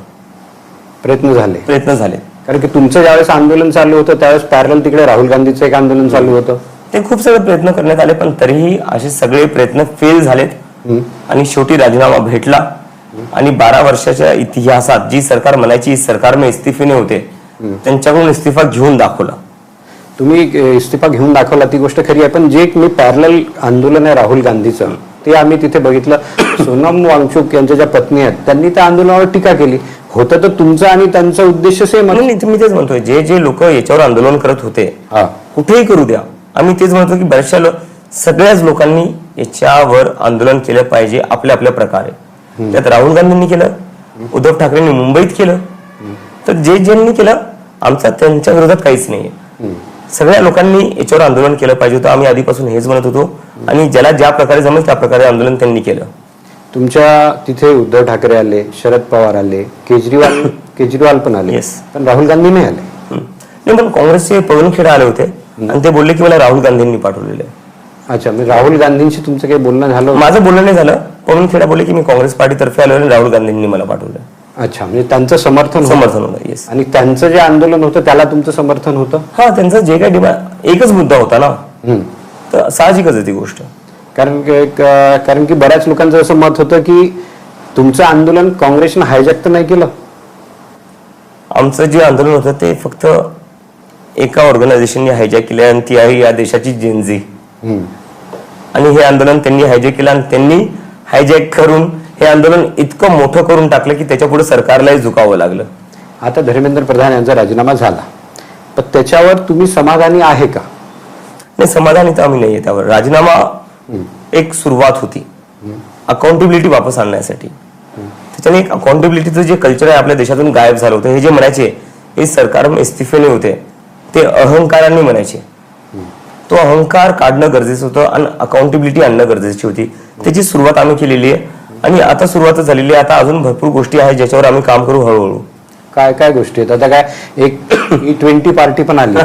प्रयत्न झाले. कारण की तुमचं ज्यावेळेस आंदोलन चालू होतं त्यावेळेस पॅरल तिकडे राहुल गांधीचं एक आंदोलन चालू होतं. ते खूप सगळे प्रयत्न करण्यात आले, पण तरीही असे सगळे प्रयत्न फेल झालेत. आणि शेवटी राजीनामा भेटला. आणि 12 वर्षाच्या इतिहासात जी सरकार म्हणायची सरकार में इस्तीफे नाही होते, त्यांच्याकडून इस्तीफा घेऊन दाखवला. तुम्ही इस्तीफा घेऊन दाखवला, ती गोष्ट खरी आहे. पण जे मी पॅरल आंदोलन आहे राहुल गांधीचं, ते आम्ही तिथे बघितलं. सोनम वांगचुक यांच्या ज्या पत्नी आहेत त्यांनी त्या आंदोलनावर टीका केली. होतं तर तुमचं आणि त्यांचा उद्देश सेम. नाही, मी तेच म्हणतोय, जे लोक याच्यावर आंदोलन करत होते, कुठेही करू द्या, आम्ही तेच म्हणतो की बऱ्याचशा सगळ्याच लोकांनी याच्यावर आंदोलन केलं पाहिजे आपल्या आपल्या प्रकारे. त्यात राहुल गांधींनी केलं, उद्धव ठाकरेंनी मुंबईत केलं, तर ज्यांनी केलं, आमचा त्यांच्या विरोधात काहीच नाहीये. सगळ्या लोकांनी याच्यावर आंदोलन केलं पाहिजे होतं. आम्ही आधीपासून हेच म्हणत होतो, आणि ज्याला ज्या प्रकारे जमेल त्या प्रकारे आंदोलन त्यांनी केलं. तुमच्या तिथे उद्धव ठाकरे आले, शरद पवार आले, केजरीवाल पण आले, पण राहुल गांधी नाही आले. नाही, पण काँग्रेसचे पवन खेडा आले होते आणि ते बोलले की मला राहुल गांधींनी पाठवलेलं आहे. अच्छा, म्हणजे राहुल गांधींशी तुमचं काही बोलणं झालं? माझं बोलणं नाही झालं. पवन खेडा बोलले की मी काँग्रेस पार्टीतर्फे आलो आणि राहुल गांधींनी मला पाठवलं. अच्छा, म्हणजे त्यांचं समर्थन होतं. येस. आणि त्यांचं जे आंदोलन होतं त्याला तुमचं समर्थन होतं? हा, त्यांचं जे काही डिमांड, एकच मुद्दा होता ना, तर साहजिकच आहे ती गोष्ट. कारण की बऱ्याच लोकांचं असं मत होतं की तुमचं आंदोलन काँग्रेसनं हायजॅक तर नाही केलं? आमचं जे आंदोलन होतं ते फक्त एका ऑर्गनायझेशनने हायजॅक केलं, आणि ती आहे या देशाची जेनझी. आणि हे आंदोलन त्यांनी हायजॅक केलं, आणि त्यांनी हायजॅक करून हे आंदोलन इतकं मोठं करून टाकलं की त्याच्या पुढे सरकारलाही झुकावं लागलं. आता धर्मेंद्र प्रधान यांचा राजीनामा झाला, पण त्याच्यावर तुम्ही समाधानी आहे का? नाही, समाधानी तर आम्ही नाहीये त्यावर. राजीनामा एक सुरुवात होती अकाउंटेबिलिटी वापस आणण्यासाठी. त्याच्याने एक अकाउंटेबिलिटीचं जे कल्चर आहे आपल्या देशातून गायब झालं होतं. हे जे म्हणायचे हे सरकार में इस्तीफे नाही होते, ते अहंकाराने म्हणायचे. तो अहंकार काढणं गरजेचं होतं आणि अकाउंटेबिलिटी आणणं गरजेची होती. त्याची सुरुवात आम्ही केलेली आहे, आणि आता सुरुवात झालेली आहे. आता अजून भरपूर गोष्टी आहेत ज्याच्यावर आम्ही काम करू हळूहळू. काय काय गोष्टी आहेत? आता काय एक E20 पार्टी पण आली,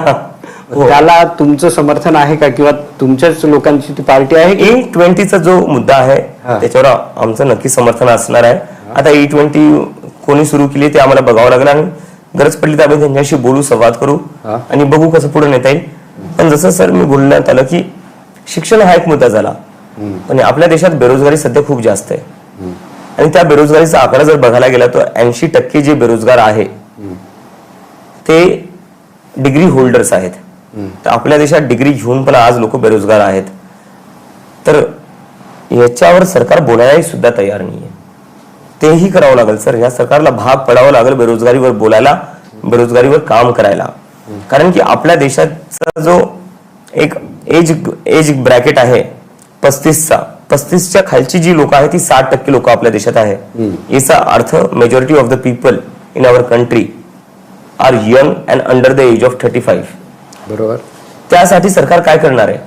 त्याला तुमचं समर्थन आहे का, किंवा तुमच्याच लोकांची ती पार्टी आहे? E20चा जो मुद्दा आहे त्याच्यावर आमचं नक्की समर्थन असणार आहे. आता E20 कोणी सुरू केली ते आम्हाला बघावं लागेल, आणि गरज पडली तर आम्ही त्यांच्याशी बोलू, संवाद करू आणि बघू कसं पुढे नेता येईल. पण जसं सर मी बोलण्यात आलं की शिक्षण हा एक मुद्दा झाला, पण आपल्या देशात बेरोजगारी सध्या खूप जास्त आहे आणि त्या बेरोजगारीचा आकडा जर बघायला गेला तर 80% जे बेरोजगार आहे ते डिग्री होल्डर्स आहेत. तर आपल्या देशात डिग्री घेऊन पण आज लोक बेरोजगार आहेत. तर याच्यावर सरकार बोलायलाही सुद्धा तयार नाहीये. तेही करावं लागेल सर. या सरकारला भाग पडावं लागेल बेरोजगारीवर बोलायला, बेरोजगारीवर काम करायला. कारण की आपल्या देशाचा जो एक एज ब्रॅकेट आहे 35च्या खालची जी लोक आहेत ती 60% लोक आपल्या देशात आहे. याचा अर्थ majority of the people in our country are young and under the age of 35. बरोबर. त्यासाठी सरकार काय करणार आहे?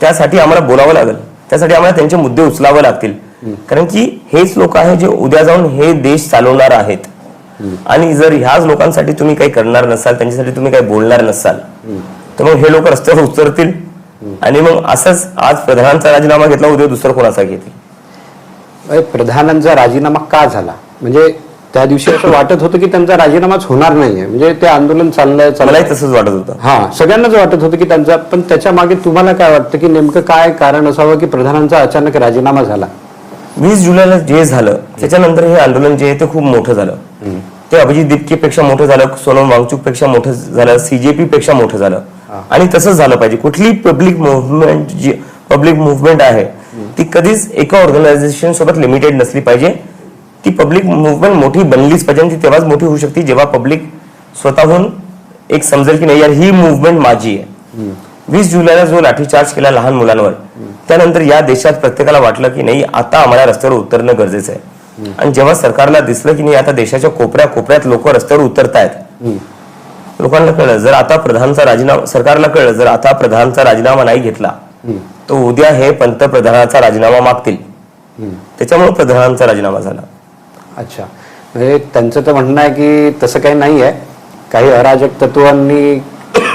त्यासाठी आम्हाला बोलावं लागेल. त्यासाठी आम्हाला त्यांचे मुद्दे उचलावे लागतील. कारण की हेच लोक आहेत जे उद्या जाऊन हे देश चालवणार आहेत. आणि जर ह्याच लोकांसाठी तुम्ही काही करणार नसाल, त्यांच्यासाठी तुम्ही काही बोलणार नसाल, तर मग हे लोक रस्त्यावर उतरतील आणि मग असंच आज प्रधानांचा राजीनामा घेतला, उद्या दुसरं कोणाचा घेतील. प्रधानांचा राजीनामा का झाला? म्हणजे त्या दिवशी असं वाटत होतं की त्यांचा राजीनामाच होणार नाहीये, म्हणजे ते आंदोलन चाललंय. मलाही तसंच वाटत होतं. हा, सगळ्यांनाच वाटत होतं की त्यांचा. पण त्याच्या मागे तुम्हाला काय वाटतं की नेमकं काय कारण असावं की प्रधानांचा अचानक राजीनामा झाला? 20 जुलैला जे झालं त्याच्यानंतर हे आंदोलन जे आहे ते खूप मोठं झालं. ते अभिजित दीपके पेक्षा मोठं झालं, सोनम वांगचूक पेक्षा मोठं झालं, CJP पेक्षा मोठं झालं. आणि तसंच झालं पाहिजे. कुठली पब्लिक मुव्हमेंट आहे ती कधीच एका ऑर्गनायझेशन सोबत लिमिटेड नसली पाहिजे. ती पब्लिक मुव्हमेंट मोठी बनलीच पाहिजे आणि ती तेव्हाच मोठी होऊ शकते जेव्हा पब्लिक स्वतःहून एक समजेल की नाही यार ही मुव्हमेंट माझी आहे. 20 जुलैला जो लाठीचार्ज केला लहान मुलांवर, त्यानंतर या देशात प्रत्येकाला वाटलं की नाही आता आम्हाला रस्त्यावर उतरणं गरजेचं आहे. आणि जेव्हा सरकारला दिसलं की नाही आता देशाच्या कोपऱ्यात लोक रस्त्यावर उतरतायत, लोकांना कळलं जर आता सरकारला कळलं जर आता प्रधानचा राजीनामा नाही घेतला तर उद्या हे पंतप्रधानाचा राजीनामा मागतील. त्याच्यामुळे प्रधानांचा राजीनामा झाला. अच्छा, म्हणजे त्यांचं तर म्हणणं आहे की तसं काही नाही आहे, काही अराजक तत्वांनी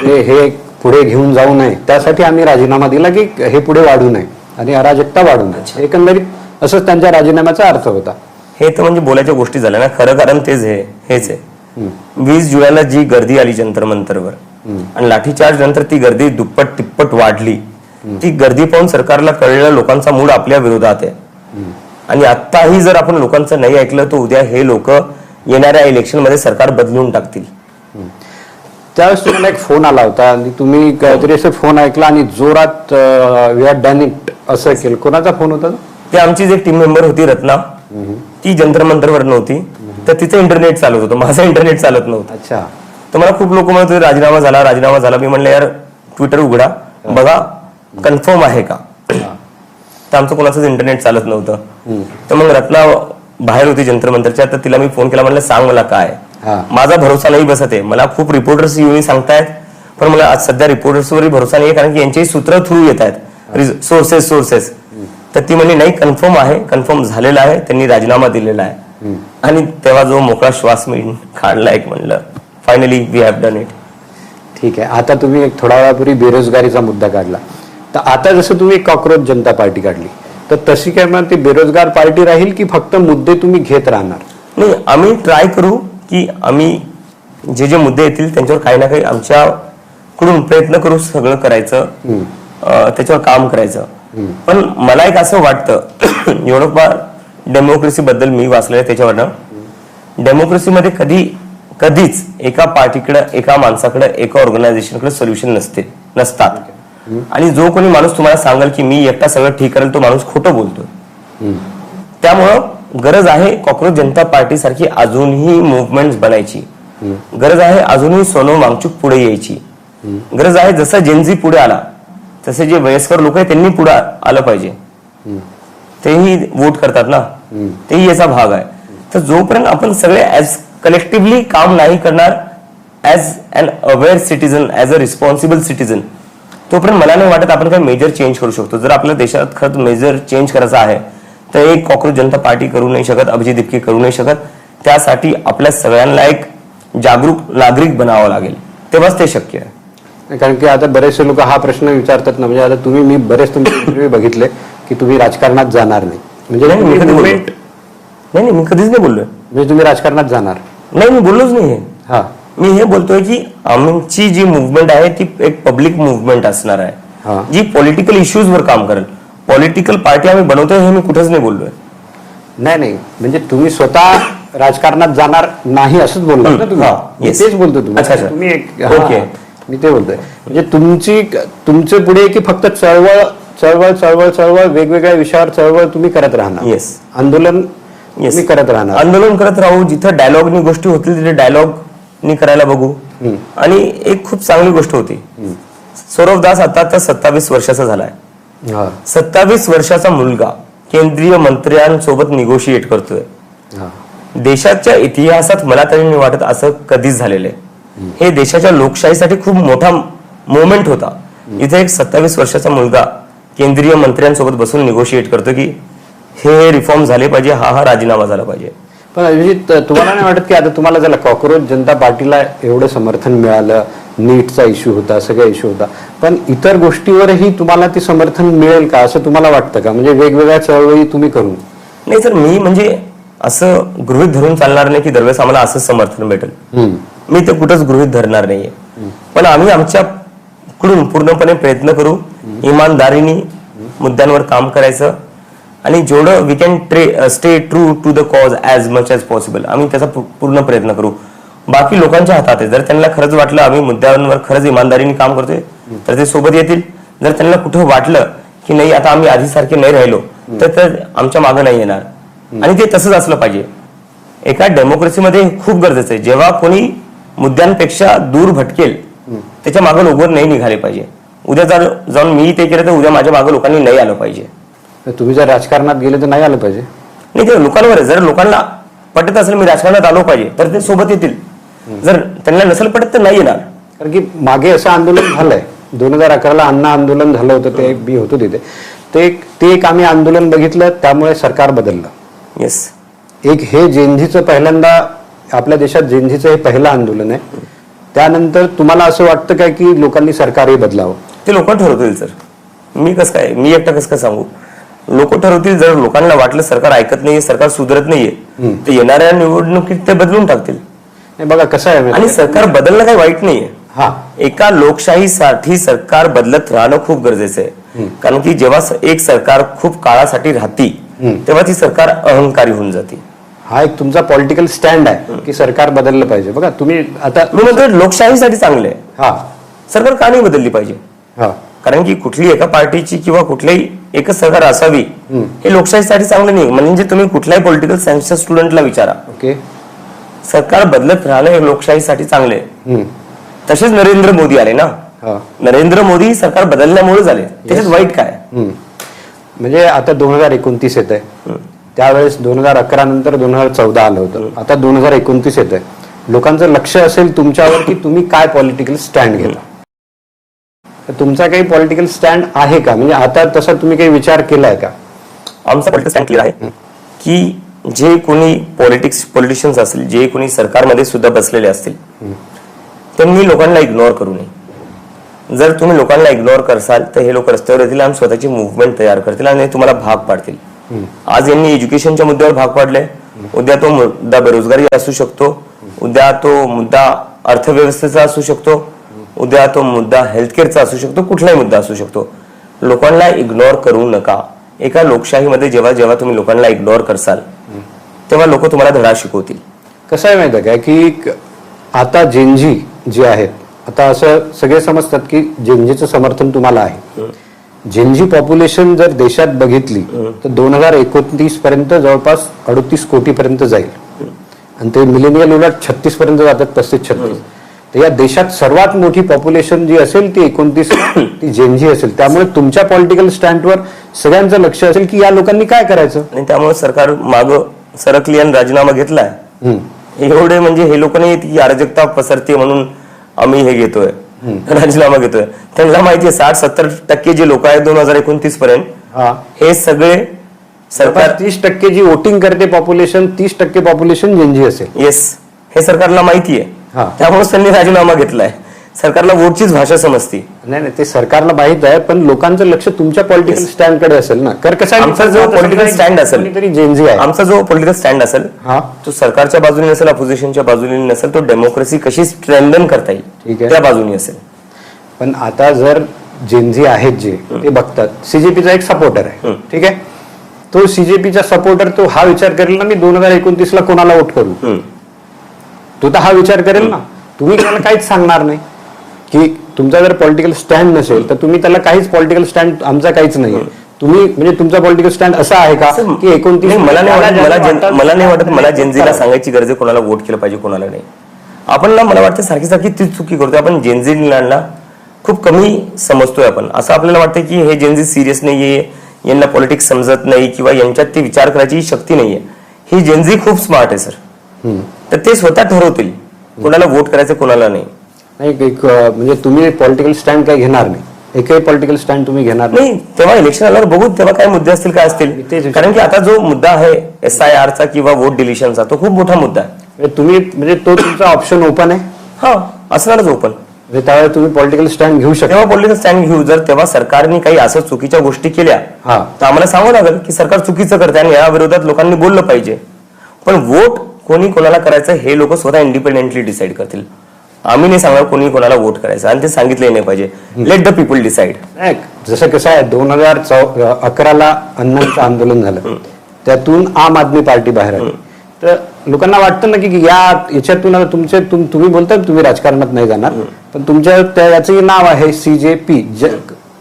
हे पुढे घेऊन जाऊ नये त्यासाठी आम्ही राजीनामा दिला की हे पुढे वाढू नये आणि अराजकता वाढू नये. एकंदरीत असंच त्यांच्या राजीनाम्याचा अर्थ होता. हे तर म्हणजे बोलायच्या गोष्टी झाल्या ना. खरं कारण हेच आहे. 20 जुलैला जी गर्दी आली जंतर मंतरवर आणि लाठीचार्ज नंतर ती गर्दी दुप्पट तिप्पट वाढली. ती गर्दी पाहून सरकारला कळलेला लोकांचा मूड आपल्या विरोधात आहे. आणि आताही जर आपण लोकांचं नाही ऐकलं तर उद्या हे लोक येणाऱ्या इलेक्शन मध्ये सरकार बदलून टाकतील. त्यावेळेस तुम्हाला एक फोन आला होता आणि तुम्ही काहीतरी असं फोन ऐकला आणि जोरात वी आर डन इट असं केलं. कोणाचा फोन होता? ते आमचीच एक टीम मेंबर होती रत्ना. ती जंतर मंतरवर नव्हती तर तिचं इंटरनेट चालत होतं, माझं इंटरनेट चालत नव्हतं. अच्छा. तर मला खूप लोक म्हणत होते राजीनामा झाला. मी म्हणलं यार ट्विटर उघडा बघा कन्फर्म आहे का. तर आमचं कोणाचंच इंटरनेट चालत नव्हतं. तर मग रत्ना बाहेर होती जंतर मंतरच्या, तर तिला मी फोन केला, म्हणलं सांग मला काय. माझा भरोसा नाही बसत आहे. मला खूप रिपोर्टर्स येऊन सांगतायत पण मला आज सध्या रिपोर्टर्सवरही भरोसा नाही, कारण की यांचे सूत्र थ्रू येत आहेत सोर्सेस. तर ती म्हणली नाही कन्फर्म आहे, कन्फर्म झालेला आहे, त्यांनी राजीनामा दिलेला आहे. आणि तेव्हा जो मोकळा श्वास मी काढला एक, म्हणलं finally we have done it. ठीक आहे. आता तुम्ही एक थोड्या वेळापूर्वी बेरोजगारीचा मुद्दा काढला, तर आता जसं तुम्ही कॉक्रोच जनता पार्टी काढली, तर तशी काय मग ती बेरोजगार पार्टी राहील की फक्त मुद्दे तुम्ही घेत राहणार? नाही, आम्ही ट्राय करू की आम्ही जे मुद्दे येतील त्यांच्यावर काही ना काही आमच्याकडून प्रयत्न करू, सगळं करायचं, त्याच्यावर काम करायचं. पण मला एक असं वाटतं युरोपात डेमोक्रेसी बद्दल मी वाचलेलं आहे त्याच्यावरनं, डेमोक्रेसीमध्ये कधीच एका पार्टीकडे, एका माणसाकडे, एका ऑर्गनायझेशनकडे सोल्युशन नसतात. आणि जो कोणी माणूस तुम्हाला सांगेल की मी एकटा सगळं ठीक करेल तो माणूस खोटं बोलतो. त्यामुळं गरज आहे कॉक्रोच जनता पार्टी सारखी अजूनही मुवमेंट बनायची. गरज आहे अजूनही सोनम वांगचूक पुढे यायची. गरज आहे जसं जेनझी पुढे आला तसे जे वयस्कर लोक आहेत त्यांनी पुढे आलं पाहिजे. तेही वोट करतात ना, तेही याचा भाग आहे. तर जोपर्यंत आपण सगळे ऍज कलेक्टिव्हली काम नाही करणार as an aware citizen, as a responsible citizen, तोपर्यंत मला नाही वाटत आपण काही मेजर चेंज करू शकतो. जर आपल्या देशात खरंच मेजर चेंज करायचा आहे तर एक कॉक्रोच जनता पार्टी करू नाही शकत, अभिजित दीपके करू नाही शकत. त्यासाठी आपल्या सगळ्यांना एक जागरूक नागरिक बनावं लागेल, तेव्हाच ते शक्य आहे. कारण की आता बरेचसे लोक हा प्रश्न विचारतात ना, म्हणजे आता मी बरेच तुमचे इंटरव्ह्यू बघितले की तुम्ही राजकारणात जाणार नाही, म्हणजे नाही मी कधीच नाही बोललोय. म्हणजे तुम्ही राजकारणात जाणार नाही, मी बोललोच नाही. हा, मी हे बोलतोय की आमची जी मुवमेंट आहे ती एक पब्लिक मुवमेंट असणार आहे, जी पॉलिटिकल इश्यूज वर काम करेल. पॉलिटिकल पार्टी आम्ही बनवतोय हे मी कुठेच नाही बोललोय. नाही म्हणजे तुम्ही स्वतः राजकारणात जाणार नाही असंच बोलला ना तुम्ही. हा, मी yes. तेच बोलतो अच्छा. तुम्ही Okay. मी ते बोलतोय म्हणजे तुमचे पुढे की फक्त चळवळ वेगवेगळ्या विषयावर चळवळ तुम्ही करत राहणार. येस. आंदोलन येस. तुम्ही करत राहणार. आंदोलन करत राहू, जिथं डायलॉगनी गोष्टी होतील तिथे डायलॉगनी करायला बघू. आणि एक खूप चांगली गोष्ट होती, सौरभ दास आता 27 वर्षाचा झालाय. हा 27 वर्षाचा मुलगा केंद्रीय मंत्र्यांसोबत निगोशिएट करतोय. हा देशाच्या इतिहासात मला तरी नाही वाटत असं कधीच झालेलं आहे. हे देशाच्या लोकशाहीसाठी खूप मोठा मोमेंट होता. इथे एक 27 वर्षाचा मुलगा केंद्रीय मंत्र्यांसोबत बसून निगोशिएट करतो की हे रिफॉर्म झाले पाहिजे, हा राजीनामा झाला पाहिजे. पण अभिजित, तुम्हाला नाही वाटत की आता तुम्हाला जरा कॉक्रोच जनता पार्टीला एवढं समर्थन मिळालं, नीटचा इश्यू होता, सगळा इश्यू होता, पण इतर गोष्टीवरही तुम्हाला ते समर्थन मिळेल का असं तुम्हाला वाटतं का? म्हणजे वेगवेगळ्या चळवळी तुम्ही करून. नाही सर, मी म्हणजे असं गृहीत धरून चालणार नाही की दरवेळेस आम्हाला असं समर्थन भेटेल. मी ते कुठंच गृहीत धरणार नाहीये. पण आम्ही आमच्याकडून पूर्णपणे प्रयत्न करू, इमानदारीने मुद्द्यांवर काम करायचं आणि जेवढं we can stay true to the cause as much as possible आम्ही त्याचा पूर्ण प्रयत्न करू. बाकी लोकांच्या हातात आहे. जर त्यांना खरंच वाटलं आम्ही मुद्द्यांवर खरंच इमानदारीने काम करतोय तर ते सोबत येतील. जर त्यांना कुठं वाटलं की नाही आता आम्ही आधीसारखे नाही राहिलो तर आमच्या मागं नाही येणार. आणि ते तसंच असलं पाहिजे. एका डेमोक्रेसीमध्ये खूप गरजेचं आहे, जेव्हा कोणी मुद्द्यांपेक्षा दूर भटकेल त्याच्या मागं लोक नाही निघाले पाहिजे. उद्या जर जाऊन मी ते केलं तर उद्या माझ्या मागं लोकांनी नाही आलं पाहिजे. तुम्ही जर राजकारणात गेले तर नाही आलं पाहिजे. नाही, ते लोकांवर आहे. जर लोकांना पटत असेल मी राजकारणात आलो पाहिजे तर ते सोबत येतील. जर त्यांना नसेल पटत तर नाही येणार. कारण की मागे असं आंदोलन झालंय 2011ला अण्णा आंदोलन झालं होतं, ते मी होतो तिथे. ते एक आम्ही आंदोलन बघितलं, त्यामुळे सरकार बदललं. येस. एक हे जेनझीचं पहिल्यांदा आपल्या देशात जेनझीचं हे पहिलं आंदोलन आहे. त्यानंतर तुम्हाला असं वाटतं काय की लोकांनी सरकारही बदलावं? ते लोक ठरवतील सर. मी एकटा कसं काय सांगू? लोक ठरवतील. जर लोकांना वाटलं सरकार ऐकत नाहीये, सरकार सुधरत नाहीये तर येणाऱ्या निवडणुकीत ते बदलून टाकतील. बघा कसं आहे आणि सरकार बदलणं काही वाईट नाहीये. हा एका लोकशाहीसाठी सरकार बदलत राहणं खूप गरजेचं आहे. कारण की जेव्हा एक सरकार खूप काळासाठी राहती तेव्हा ती सरकार अहंकारी होऊन जाते. हा एक तुमचा पॉलिटिकल स्टँड आहे की सरकार बदललं पाहिजे. बघा तुम्ही आता मी म्हणतो लोकशाहीसाठी चांगलं आहे. हा सरकार का नाही बदलली पाहिजे? हा कारण की कुठली एका पार्टीची किंवा कुठल्याही एकच सरकार असावी हे लोकशाहीसाठी चांगलं नाही. म्हणजे तुम्ही कुठल्याही पॉलिटिकल सायन्सच्या स्टुडंटला विचारा, ओके, सरकार बदलत राहणं हे लोकशाहीसाठी चांगले. तसेच नरेंद्र मोदी आले ना. नरेंद्र मोदी सरकार बदलल्यामुळे झाले, त्याच्यात वाईट काय? म्हणजे आता 2029 येत आहे, त्यावेळेस 2011 नंतर 2014 आलं होतं, आता 2029 येत आहे. लोकांचं लक्ष असेल तुमच्यावर की तुम्ही काय पॉलिटिकल स्टँड घेता. तर तुमचा काही पॉलिटिकल स्टँड आहे का? म्हणजे आता तसा तुम्ही काही विचार केलाय का? आमचा पॉलिटिकल स्टँड क्लिअर आहे की जे कोणी पॉलिटिशियन्स असतील, जे कोणी सरकारमध्ये सुद्धा बसलेले असतील त्यांनी लोकांना इग्नोर करू नये. जर तुम्ही लोकांना इग्नोर करसाल तर हे लोक रस्त्यावर येतील आणि स्वतःची मुवमेंट तयार करतील आणि तुम्हाला भाग पाडतील. आज यांनी एज्युकेशनच्या मुद्द्यावर भाग पाडले, उद्या तो मुद्दा बेरोजगारी असू शकतो, उद्या तो मुद्दा अर्थव्यवस्थेचा असू शकतो, उद्या तो मुद्दा हेल्थकेअरचा असू शकतो, कुठलाही मुद्दा असू शकतो. लोकांना इग्नोर करू नका. एका लोकशाहीमध्ये जेव्हा जेव्हा तुम्ही लोकांना इग्नोर करसाल तेव्हा लोक तुम्हाला धडा शिकवतील. कसं आहे माहिती आहे का की आता जेनजी जे आहेत, आता असं सगळे समजतात की जेनजीचं समर्थन तुम्हाला आहे. जेनजी पॉप्युलेशन जर देशात बघितली तर 2029 पर्यंत जवळपास 38 कोटी पर्यंत जाईल आणि ते मिलेनियल उलट 36 पर्यंत जातात, 35-36. तर या देशात सर्वात मोठी पॉप्युलेशन जी असेल ती 29 ती जेनजी असेल. त्यामुळे तुमच्या पॉलिटिकल स्टँडवर सगळ्यांचं लक्ष असेल की या लोकांनी काय करायचं. आणि त्यामुळे सरकार मागं सरकली आणि राजीनामा घेतलाय. एवढे म्हणजे हे लोक नाही ती अराजकता पसरते म्हणून आम्ही हे घेतोय, राजीनामा घेतोय. त्यांना माहितीये 60-70% जे लोक आहेत 2029 पर्यंत हे सगळे सरकार 30% जी वोटिंग करते पॉप्युलेशन, 30% पॉप्युलेशन जेनजी असेल. येस, हे सरकारला माहितीये. त्यामुळे त्यांनी राजीनामा घेतलाय. सरकारला वोटचीच भाषा समजते. नाही ते सरकारला माहित आहे, पण लोकांचं लक्ष तुमच्या पॉलिटिकल स्टँड कडे असेल ना. कसं आमचा जो पॉलिटिकल स्टँड असेल, जेनजी आहे, आमचा जो पॉलिटिकल स्टँड असेल तो सरकारच्या बाजूने नसेल, अपोजिशनच्या बाजूने नसेल, तो डेमोक्रेसी कशी स्ट्रेंथन करता येईल त्या बाजूने असेल. पण आता जर जेनझी आहेत जे ते बघतात सीजेपीचा एक सपोर्टर आहे, ठीक आहे. तो सीजेपीचा सपोर्टर तो हा विचार करेल ना, मी 2029 ला कोणाला वोट करू. तो तर हा विचार करेल ना. तुम्ही त्याला काहीच सांगणार नाही की तुमचा जर पॉलिटिकल स्टँड नसेल तर तुम्ही त्याला काहीच पॉलिटिकल स्टँड आमचा काहीच नाही. तुम्ही म्हणजे तुमचा पॉलिटिकल स्टँड असा आहे का की 29 मला नाही वाटत मला जेनझीला सांगायची गरज आहे कोणाला वोट केलं पाहिजे कोणाला नाही. आपण ना मला वाटतं सारखी सारखी तीच चुकी करतोय आपण. जेनझीला खूप कमी समजतोय आपण. असं आपल्याला वाटतं की हे जेनझी सिरियस नाहीये, यांना पॉलिटिक्स समजत नाही किंवा यांच्यात ती विचार करायची शक्ती नाहीये. ही जेनझी खूप स्मार्ट आहे सर. तर ते स्वतः ठरवतील कोणाला वोट करायचं कोणाला नाही. म्हणजे तुम्ही पॉलिटिकल स्टँड काही घेणार नाही, एकही पॉलिटिकल स्टँड तुम्ही घेणार नाही. तेव्हा इलेक्शन आल्यावर बघू तेव्हा काय मुद्दे असतील काय असतील. कारण की आता जो मुद्दा आहे SIR चा किंवा वोट डिलिशनचा तो खूप मोठा मुद्दा आहे. तुम्ही म्हणजे तो तुमचा ऑप्शन ओपन आहे. हा असणारच ओपन. त्यावेळेस तुम्ही पॉलिटिकल स्टँड घेऊ शकता. तेव्हा पॉलिटिकल स्टँड घेऊ. जर तेव्हा सरकारने काही असं चुकीच्या गोष्टी केल्या तर आम्हाला सांगावं लागेल की सरकार चुकीचं करते आणि या विरोधात लोकांनी बोललं पाहिजे. पण वोट कोणी कोणाला करायचं हे लोक स्वतः इंडिपेंडेंटली डिसाईड करतील. आम्ही नाही सांगणार कोणी कोणाला वोट करायचं आणि ते सांगितलंही नाही पाहिजे. Let the people decide. जसं कसं आहे 2011 अण्णांचं आंदोलन झालं, त्यातून आम आदमी पार्टी बाहेर आली. तर लोकांना वाटतं ना की याच्यातून आता तुम्ही बोलता तुम्ही राजकारणात नाही जाणार, पण तुमच्या याचं नाव आहे CJP,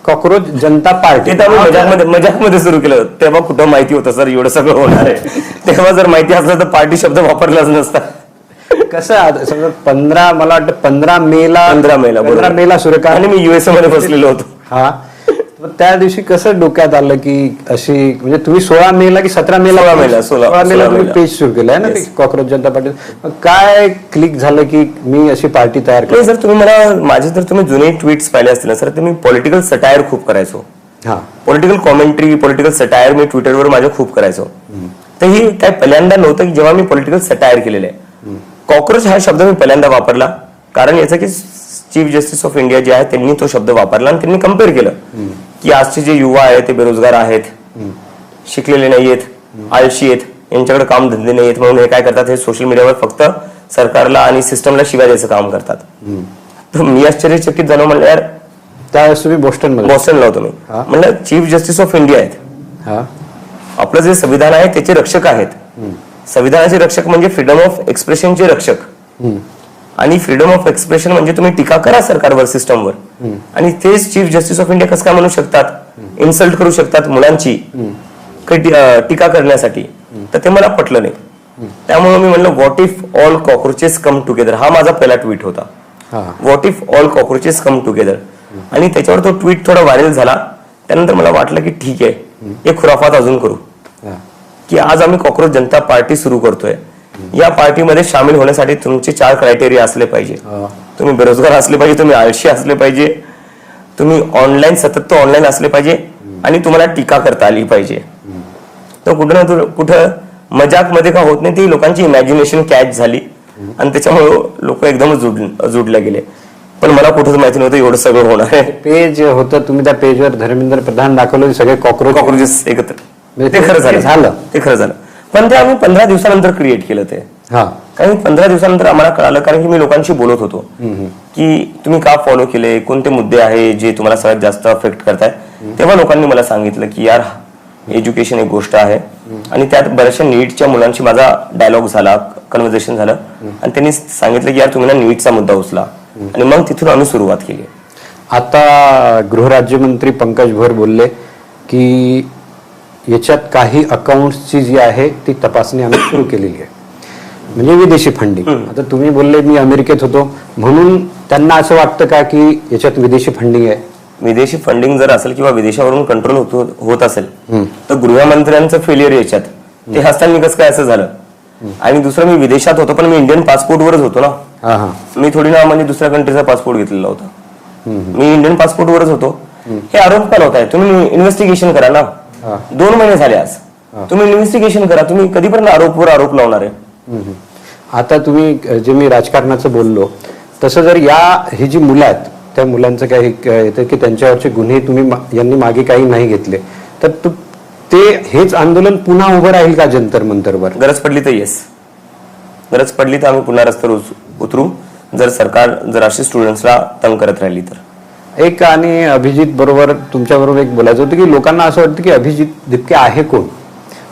कॉक्रोच जनता पार्टी. ते तर आम्ही मजाकमध्ये सुरू केलं. तेव्हा कुठं माहिती होतं सर एवढं सगळं होणार आहे. तेव्हा जर माहिती असलं तर पार्टी शब्द वापरलाच नसता. कसं समजा 15 मेला सूर्यकांत आणि मी USA मध्ये बसलेलो होतो. हा त्या दिवशी कसं डोक्यात आलं की अशी म्हणजे तुम्ही 16 मेला की 17 मेला 16 मेला तुम्ही पेज सुरू केलंय ना कॉक्रोच जनता पार्टी. काय क्लिक झालं की मी अशी पार्टी तयार केली? सर तुम्ही मला माझे जर तुम्ही जुने ट्विट्स पाहिले असतील ना सर, तर मी पॉलिटिकल सटायर खूप करायचो. पॉलिटिकल कॉमेंट्री पॉलिटिकल सटायर मी ट्विटरवर माझ्या खूप करायचो. तर ही काय पहिल्यांदा नव्हतं की जेव्हा मी पॉलिटिकल सटायर केलेलं आहे. कॉक्रोच हा शब्द मी पहिल्यांदा वापरला कारण याचा की चीफ जस्टिस ऑफ इंडिया जे आहे त्यांनी तो शब्द वापरला आणि त्यांनी कम्पेअर केलं की आजचे जे युवा आहेत ते बेरोजगार आहेत, शिकलेले नाहीयेत, आळशी आहेत, यांच्याकडे काम धंदे नाहीयेत, म्हणून हे काय करतात हे सोशल मीडियावर फक्त सरकारला आणि सिस्टमला शिव्या द्यायचं काम करतात. तर मी आश्चर्यचकित झालो. म्हणलं यार त्यावेळेस तुम्ही बोस्टनला होतो मी. म्हणलं चीफ जस्टिस ऑफ इंडिया आहेत, आपलं जे संविधान आहे त्याचे रक्षक आहेत. संविधानाचे रक्षक म्हणजे फ्रीडम ऑफ एक्सप्रेशनचे रक्षक. आणि फ्रीडम ऑफ एक्सप्रेशन म्हणजे तुम्ही टीका करा सरकारवर सिस्टमवर, आणि तेच चीफ जस्टिस ऑफ इंडिया कसं काय म्हणू शकतात, इन्सल्ट करू शकतात मुलांची टीका करण्यासाठी. तर ते मला पटलं नाही. त्यामुळे मी म्हणलं what if all cockroaches come together, हा माझा पहिला ट्विट होता. What if all cockroaches come together. आणि त्याच्यावर तो ट्विट थोडा व्हायरल झाला. त्यानंतर मला वाटलं की ठीक आहे एक खुराफात अजून करू की आज आम्ही कॉक्रोच जनता पार्टी सुरू करतोय. या पार्टीमध्ये सामील होण्यासाठी तुमचे 4 क्रायटेरिया असले पाहिजे. तुम्ही बेरोजगार असले पाहिजे, तुम्ही आळशी असले पाहिजे, तुम्ही ऑनलाईन सतत ऑनलाईन असले पाहिजे, आणि तुम्हाला टीका करता आली पाहिजे. तर कुठं ना कुठं मजाक मध्ये का होत नाही, ती लोकांची इमॅजिनेशन कॅच झाली आणि त्याच्यामुळे लोक एकदम जुडले गेले. पण मला कुठंच माहिती नव्हतं एवढं सगळं होणार आहे. पेज होतं, तुम्ही त्या पेजवर धर्मेंद्र प्रधान दाखवलं, सगळे कॉक्रोचेस एकत्र. ते खरं झालं. पण ते आम्ही 15 दिवसानंतर क्रिएट केलं ते. कारण 15 दिवसानंतर आम्हाला कळालं, कारण की मी लोकांशी बोलत होतो की तुम्ही का फॉलो केले, कोणते मुद्दे आहे जे तुम्हाला सगळ्यात जास्त अफेक्ट करताय. तेव्हा लोकांनी मला सांगितलं की यार एज्युकेशन एक गोष्ट आहे, आणि त्यात बऱ्याचशा नीटच्या मुलांशी माझा डायलॉग झाला, कन्व्हर्सेशन झालं, आणि त्यांनी सांगितलं की यार तुम्ही ना नीटचा मुद्दा उचला, आणि मग तिथून आम्ही सुरुवात केली. आता गृहराज्यमंत्री पंकज भोर बोलले की याच्यात काही अकाउंट्सची जी आहे ती तपासणी आम्ही सुरू केलेली आहे, म्हणजे विदेशी फंडिंग. आता तुम्ही बोलले मी अमेरिकेत होतो म्हणून त्यांना असं वाटतं का की याच्यात विदेशी फंडिंग आहे? विदेशी फंडिंग जर असेल किंवा विदेशावरून कंट्रोल होत असेल तर गृहमंत्र्यांचं फेलियर याच्यात, ते हस्तांनी कसं काय असं झालं. आणि दुसरं मी विदेशात होतो पण मी इंडियन पासपोर्टवरच होतो ना. मी थोडी ना म्हणजे दुसऱ्या कंट्रीचा पासपोर्ट घेतलेला होता, मी इंडियन पासपोर्टवरच होतो. हे आरोप पण होत आहे. तुम्ही इन्व्हेस्टिगेशन करा ना. 2 महिने झाले आज, तुम्ही इन्व्हेस्टिगेशन करा. तुम्ही कधीपर्यंत आरोपवर आरोप लावणार आहे? आता तुम्ही जे मी राजकारणाचं बोललो तसं जर ही जी मुलं आहेत त्या मुलांचं काही येतं की त्यांच्यावरचे गुन्हे यांनी मागे काही नाही घेतले, तर ते हेच आंदोलन पुन्हा उभं राहील का जंतर मंतरवर? गरज पडली तर येस, गरज पडली तर आम्ही पुन्हा रस्त्यावर उतरू, जर सरकार जर अशी स्टुडंट्सला तंग करत राहिली तर. एक आणि अभिजित बरोबर तुमच्या बरोबर एक बोलायचं होतं की लोकांना असं वाटतं की अभिजित दिपके आहे कोण,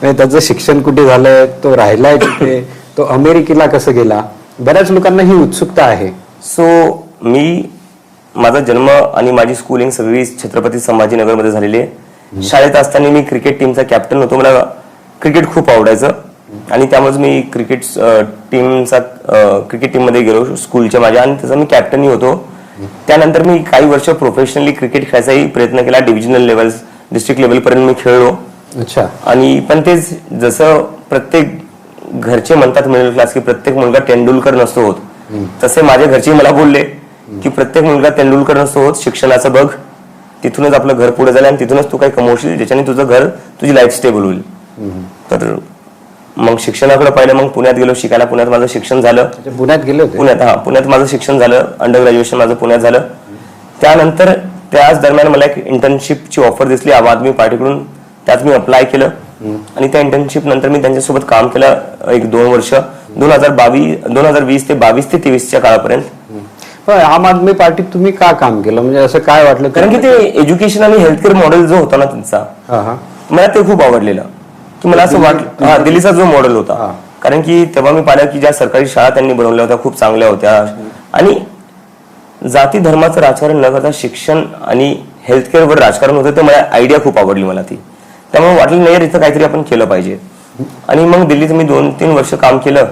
म्हणजे त्याचं शिक्षण कुठे झालंय, तो राहिलाय कुठे, तो अमेरिकेला कसं गेला, बऱ्याच लोकांना ही उत्सुकता आहे. सो माझा जन्म आणि माझी स्कूलिंग सगळी छत्रपती संभाजीनगरमध्ये झालेली आहे. शाळेत असताना मी क्रिकेट टीमचा कॅप्टन होतो. मला क्रिकेट खूप आवडायचं आणि त्यामुळेच मी क्रिकेट टीममध्ये गेलो स्कूलच्या माझ्या, आणि त्याचा मी कॅप्टनही होतो. त्यानंतर मी काही वर्ष प्रोफेशनली क्रिकेट खेळायचाही प्रयत्न केला. डिव्हिजनल लेवल, डिस्ट्रिक्ट लेवलपर्यंत मी खेळलो. अच्छा. आणि पण तेच जसं प्रत्येक घरचे म्हणतात मिडल क्लास की प्रत्येक मुलगा तेंडुलकर नसतो होत, तसे माझ्या घरचे मला बोलले की प्रत्येक मुलगा तेंडुलकर नसतो होत, शिक्षणाचं बघ, तिथूनच आपलं घर पुढे झालं आणि तिथूनच तू काही कमवशील ज्याच्याने तुझं घर, तुझी लाईफ स्टेबल होईल. तर मग शिक्षणाकडे पाहिलं. मग पुण्यात गेलो शिकायला. पुण्यात माझं शिक्षण झालं. पुण्यात गेले होते? पुण्यात माझं शिक्षण झालं. अंडर ग्रॅज्युएशन माझं पुण्यात झालं. त्यानंतर त्याच दरम्यान मला एक इंटर्नशिपची ऑफर दिसली आम आदमी पार्टीकडून. त्यात मी अप्लाय केलं आणि त्या इंटर्नशिप नंतर मी त्यांच्यासोबत काम केलं 1-2 वर्ष. 2020 ते 23च्या काळापर्यंत. पण आम आदमी पार्टीत तुम्ही का काम केलं, म्हणजे असं काय वाटलं? कारण की ते एज्युकेशन आणि हेल्थकेअर मॉडेल जो होता ना त्यांचा, मला ते खूप आवडलेलं. की मला असं वाटलं, दिल्लीचा जो मॉडेल होता, कारण की तेव्हा मी पाहिलं की ज्या सरकारी शाळा त्यांनी बनवल्या होत्या खूप चांगल्या होत्या आणि जाती धर्माचं राजकारण न करता शिक्षण आणि हेल्थकेअरवर राजकारण होतं. ते मला आयडिया खूप आवडली मला ती. त्यामुळे वाटलं नाही यार इथं काहीतरी आपण केलं पाहिजे. आणि मग दिल्लीत मी 2-3 वर्ष काम केलं.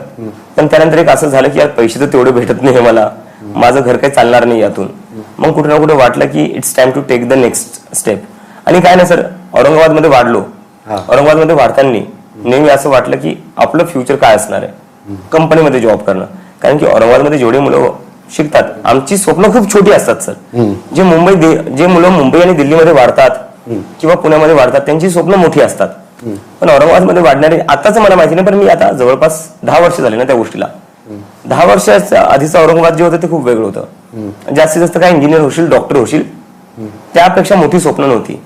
पण त्यानंतर एक असं झालं की यार पैसे तर तेवढे भेटत नाही मला, माझं घर काही चालणार नाही यातून. मग कुठे ना कुठे वाटलं की it's time to take the next step. आणि काय ना सर, औरंगाबादमध्ये वाढलो. औरंगाबादमध्ये वाढताना नेहमी असं वाटलं की आपलं फ्युचर काय असणार आहे, कंपनीमध्ये जॉब करणं. कारण की औरंगाबादमध्ये जेवढे मुलं शिकतात, आमची स्वप्न खूप छोटी असतात सर. जे मुलं मुंबई आणि दिल्लीमध्ये वाढतात किंवा पुण्यामध्ये वाढतात त्यांची स्वप्न मोठी असतात. पण औरंगाबादमध्ये वाढणारे आताच मला माहिती नाही, पण मी आता जवळपास 10 वर्ष झाले ना त्या गोष्टीला. 10 वर्षाच्या आधीचं औरंगाबाद जे होतं ते खूप वेगळं होतं. जास्तीत जास्त काय इंजिनियर होशील, डॉक्टर होशील, त्यापेक्षा मोठी स्वप्न नव्हती.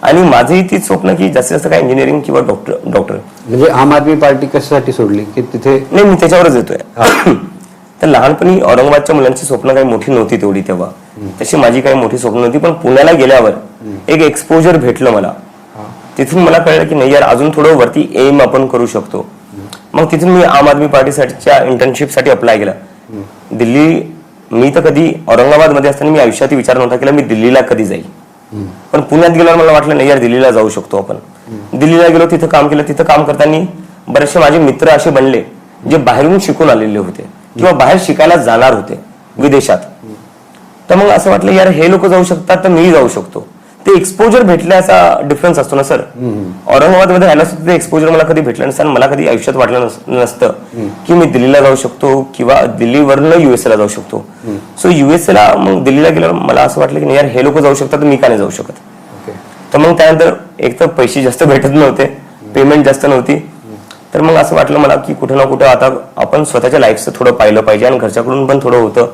आणि माझी तीच स्वप्न की जास्तीत जास्त काय इंजिनिअरिंग किंवा डॉक्टर. म्हणजे आम आदमी पार्टी कशासाठी सोडली की तिथे? नाही, मी त्याच्यावरच येतोय. तर लहानपणी औरंगाबादच्या मुलांची स्वप्न काही मोठी नव्हती तेवढी तेव्हा, तशी माझी काही मोठी स्वप्न नव्हती. पण पुण्याला गेल्यावर एक एक्सपोजर भेटलं मला. तिथून मला कळलं की नाही यार अजून थोडं वरती एम आपण करू शकतो. मग तिथून मी आम आदमी पार्टीसाठीच्या इंटर्नशिपसाठी अप्लाय केला. मी तर कधी औरंगाबादमध्ये असताना मी आयुष्यात विचार नव्हता केला मी दिल्लीला कधी जाईल. पण पुण्यात गेल्यावर मला वाटलं नाही यार दिल्लीला जाऊ शकतो आपण. दिल्लीला गेलो, तिथं काम केलं. तिथं काम करताना बरेचसे माझे मित्र असे बनले जे बाहेरून शिकून आलेले होते किंवा बाहेर शिकायला जाणार होते विदेशात. तर मग असं वाटलं यार हे लोक जाऊ शकतात तर मी जाऊ शकतो. ते एक्सपोजर भेटल्याचा डिफरन्स असतो ना सर. औरंगाबादमध्ये राहिला असतो ते एक्सपोजर मला कधी भेटलं नसतं. मला कधी आयुष्यात वाटलं नसतं की मी दिल्लीला जाऊ शकतो किंवा दिल्लीवरनं USA ला जाऊ शकतो. सो USA ला मग दिल्लीला गेल्यावर मला असं वाटलं की नाही यार हे लोक जाऊ शकतात तर मी का नाही जाऊ शकत. तर मग त्यानंतर एक तर पैसे जास्त भेटत नव्हते, पेमेंट जास्त नव्हती. तर मग असं वाटलं मला की कुठं ना कुठं आता आपण स्वतःच्या लाईफचं थोडं पाहिलं पाहिजे आणि घरच्याकडून पण थोडं होतं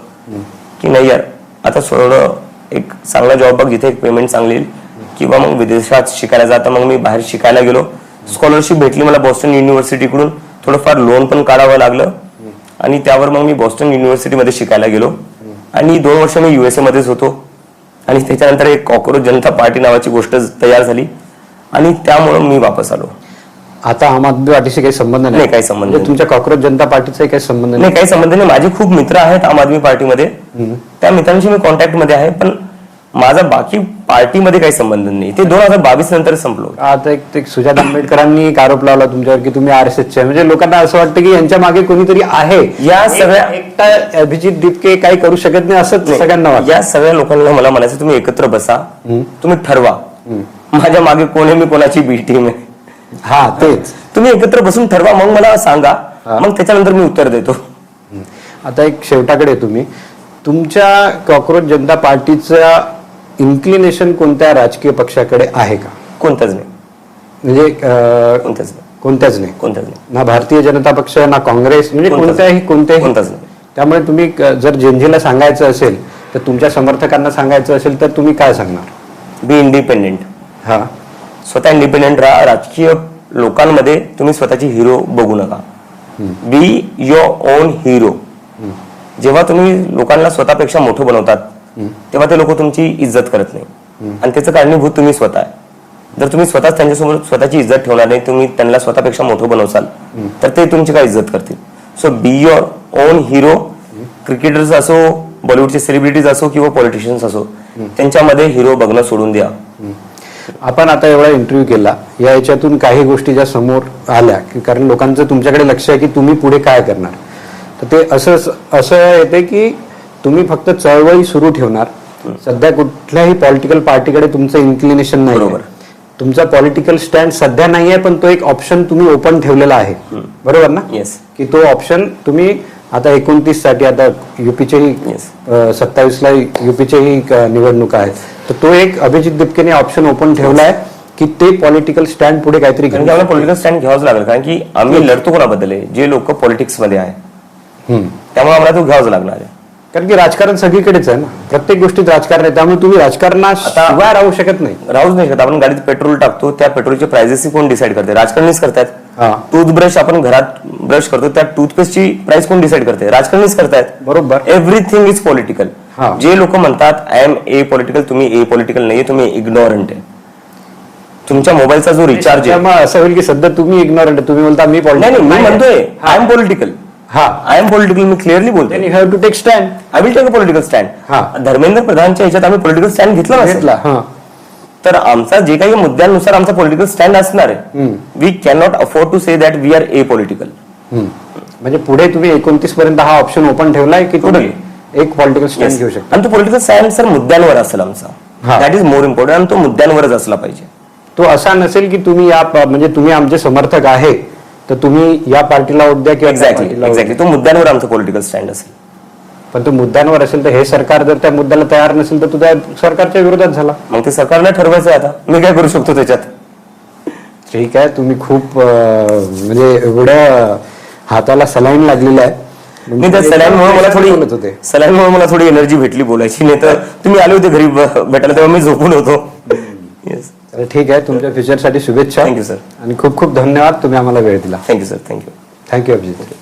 की नाही यार आता थोडं एक चांगला जॉब बघ जिथे एक पेमेंट चांगली येईल किंवा मग विदेशात शिकायला जाता. मग मी बाहेर शिकायला गेलो. स्कॉलरशिप भेटली मला बॉस्टन युनिव्हर्सिटीकडून. थोडंफार लोन पण काढावं लागलं आणि त्यावर मग मी बॉस्टन युनिव्हर्सिटीमध्ये शिकायला गेलो आणि 2 वर्ष मी USA मध्येच होतो. आणि त्याच्यानंतर एक कॉकरोच जनता पार्टी नावाची गोष्ट तयार झाली आणि त्यामुळे मी वापस आलो. आता आम आदमी पार्टीशी काही संबंध नाही? काही संबंध नाही. तुमच्या कॉकरोच जनता पार्टीचाही काही संबंध नाही? काही संबंध नाही. माझे खूप मित्र आहेत आम आदमी पार्टीमध्ये, त्या मित्रांशी मी कॉन्टॅक्ट मध्ये आहे. पण माझा बाकी पार्टीमध्ये काही संबंध नाही. ते 2022 नंतर संपलो. आता एक सुजात आंबेडकरांनी एक आरोप लावला तुमच्यावर की तुम्ही RSSचे, म्हणजे लोकांना असं वाटतं की यांच्या मागे कोणीतरी आहे. या सगळ्या एकटा अभिजित दिपके काही करू शकत नाही असं सगळ्यांना वाटतं. या सगळ्या लोकांना मला म्हणायचं तुम्ही एकत्र बसा, तुम्ही ठरवा माझ्या मागे कोण आहे, मी कोणाची बी टीम आहे. हा तेच तुम्ही एकत्र बसून ठरवा, मग मला सांगा, मग त्याच्यानंतर मी उत्तर देतो. आता एक शेवटाकडे तुम्ही तुमच्या कॉकरोच जनता पार्टीचा इन्क्लिनेशन कोणत्या राजकीय पक्षाकडे आहे का? कोणताच नाही. म्हणजे कोणत्याच नाही. नाही. ना भारतीय जनता पक्ष ना काँग्रेस, म्हणजे कोणत्याही कोणताच नाही. त्यामुळे तुम्ही जर जेनजीला सांगायचं असेल तर तुमच्या समर्थकांना सांगायचं असेल तर तुम्ही काय सांगणार? Be independent. हा, स्वतः इंडिपेंडेंट राहा. राजकीय लोकांमध्ये तुम्ही स्वतःची हिरो बघू नका. Be your on hero. जेव्हा तुम्ही लोकांना स्वतःपेक्षा मोठं बनवतात तेव्हा ते लोक तुमची इज्जत करत नाही आणि त्याचं कारणीभूत तुम्ही स्वतः आहे. जर तुम्ही स्वतःच त्यांच्यासमोर स्वतःची इज्जत ठेवणार नाही, तुम्ही त्यांना स्वतःपेक्षा मोठं बनवसाल तर ते तुमची काय इज्जत करतील. So be your on hero. Cricketers असो, बॉलिवूडचे सेलिब्रिटीज असो किंवा पॉलिटिशियन्स असो, त्यांच्यामध्ये हिरो बघणं सोडून द्या. आपण आता एवढा इंटरव्ह्यू केला, या याच्यातून काही गोष्टी ज्या समोर आल्या कारण लोकांचं तुमच्याकडे लक्ष आहे की तुम्ही पुढे काय करणार, तर ते असं येते की तुम्ही फक्त चळवळी सुरू ठेवणार. सध्या कुठल्याही पॉलिटिकल पार्टीकडे तुमचं इन्क्लिनेशन नाही. बरोबर. तुमचा पॉलिटिकल स्टँड सध्या नाही आहे, पण तो एक ऑप्शन तुम्ही ओपन ठेवलेला आहे. बरोबर ना? येस. की तो ऑप्शन तुम्ही आता 29 साठी आता युपीचेही 27ला युपीचेही निवडणुका आहेत, तर तो एक अभिजित दिपकेने ऑप्शन ओपन ठेवलाय की ते पॉलिटिकल स्टँड पुढे काहीतरी कारण की आम्हाला पॉलिटिकल स्टँड घ्यावंच लागेल, कारण की आम्ही लढतो कोणाबद्दल आहे, जे लोक पॉलिटिक्स मध्ये आहे, त्यामुळे आम्हाला तो घ्यावाच लागणार आहे. कारण की राजकारण सगळीकडेच आहे ना, प्रत्येक गोष्टीत राजकारण आहे, त्यामुळे तुम्ही राजकारणाशिवाय राहू शकत नाही. राहूच नाही शकत. आपण गाडीत पेट्रोल टाकतो, त्या पेट्रोलचे प्राइसेस कोण डिसाईड करते? राजकारणीच करतायत. टूथब्रश आपण घरात ब्रश करतो, त्या टूथपेस्टची प्राइस कोण डिसाईड करते? राजकारणीच करतायत. बरोबर. Everything is political. जे लोक म्हणतात आय एम ए पॉलिटिकल, तुम्ही ए पॉलिटिकल नाहीये, तुम्ही इग्नोरंट आहे. तुमच्या मोबाईलचा जो रिचार्ज आहे, मग असं होईल की सध्या तुम्ही इग्नोरंट, तुम्ही बोलता मी नाही, मी म्हणतोय I am political. I am political, मी क्लिअरली बोलतोय. You have to take stand. I will take a political stand. Dharmendra प्रधानच्या ह्याच्यात आम्ही पॉलिटिकल स्टँड घेतला. तर आमचा जे काही मुद्द्यांनुसार आमचा पॉलिटिकल स्टँड असणार आहे. We can not afford to say that we are a political. म्हणजे पुढे तुम्ही 29 पर्यंत हा ऑप्शन ओपन ठेवलाय की तुम्ही एक पॉलिटिकल स्टँड घेऊ शकता. आणि तो पॉलिटिकल स्टँड सर मुद्द्यांवर असेल आमचा. That is more important. आणि तो मुद्द्यांवरच असला पाहिजे. तो असा नसेल की तुम्ही म्हणजे तुम्ही आमचे समर्थक आहे तर तुम्ही या पार्टीला वोट द्या किंवा एक्झॅक्टली. तो मुद्द्यांवर आमचा पॉलिटिकल स्टँड असेल. पण तो मुद्द्यांवर असेल तर हे सरकार जर त्या मुद्द्याला तयार नसेल तर तो त्या सरकारच्या विरोधात झाला. मग ते सरकारला ठरवायचं आहे. आता मी काय करू शकतो त्याच्यात? ठीक आहे, तुम्ही खूप म्हणजे एवढ्या हाताला सलाईन लागलेला आहे. नाही, त्या सलाईनमुळे मला थोडी एनर्जी भेटली बोलायची. नाही तर तुम्ही आले होते घरी भेटायला तेव्हा मी झोपून होतो. येस. ठीक आहे, तुमच्या फ्युचरसाठी शुभेच्छा. Thank you sir. आणि खूप खूप धन्यवाद, तुम्ही आम्हाला वेळ दिला. Thank you sir. Thank you. Thank you Abhijit.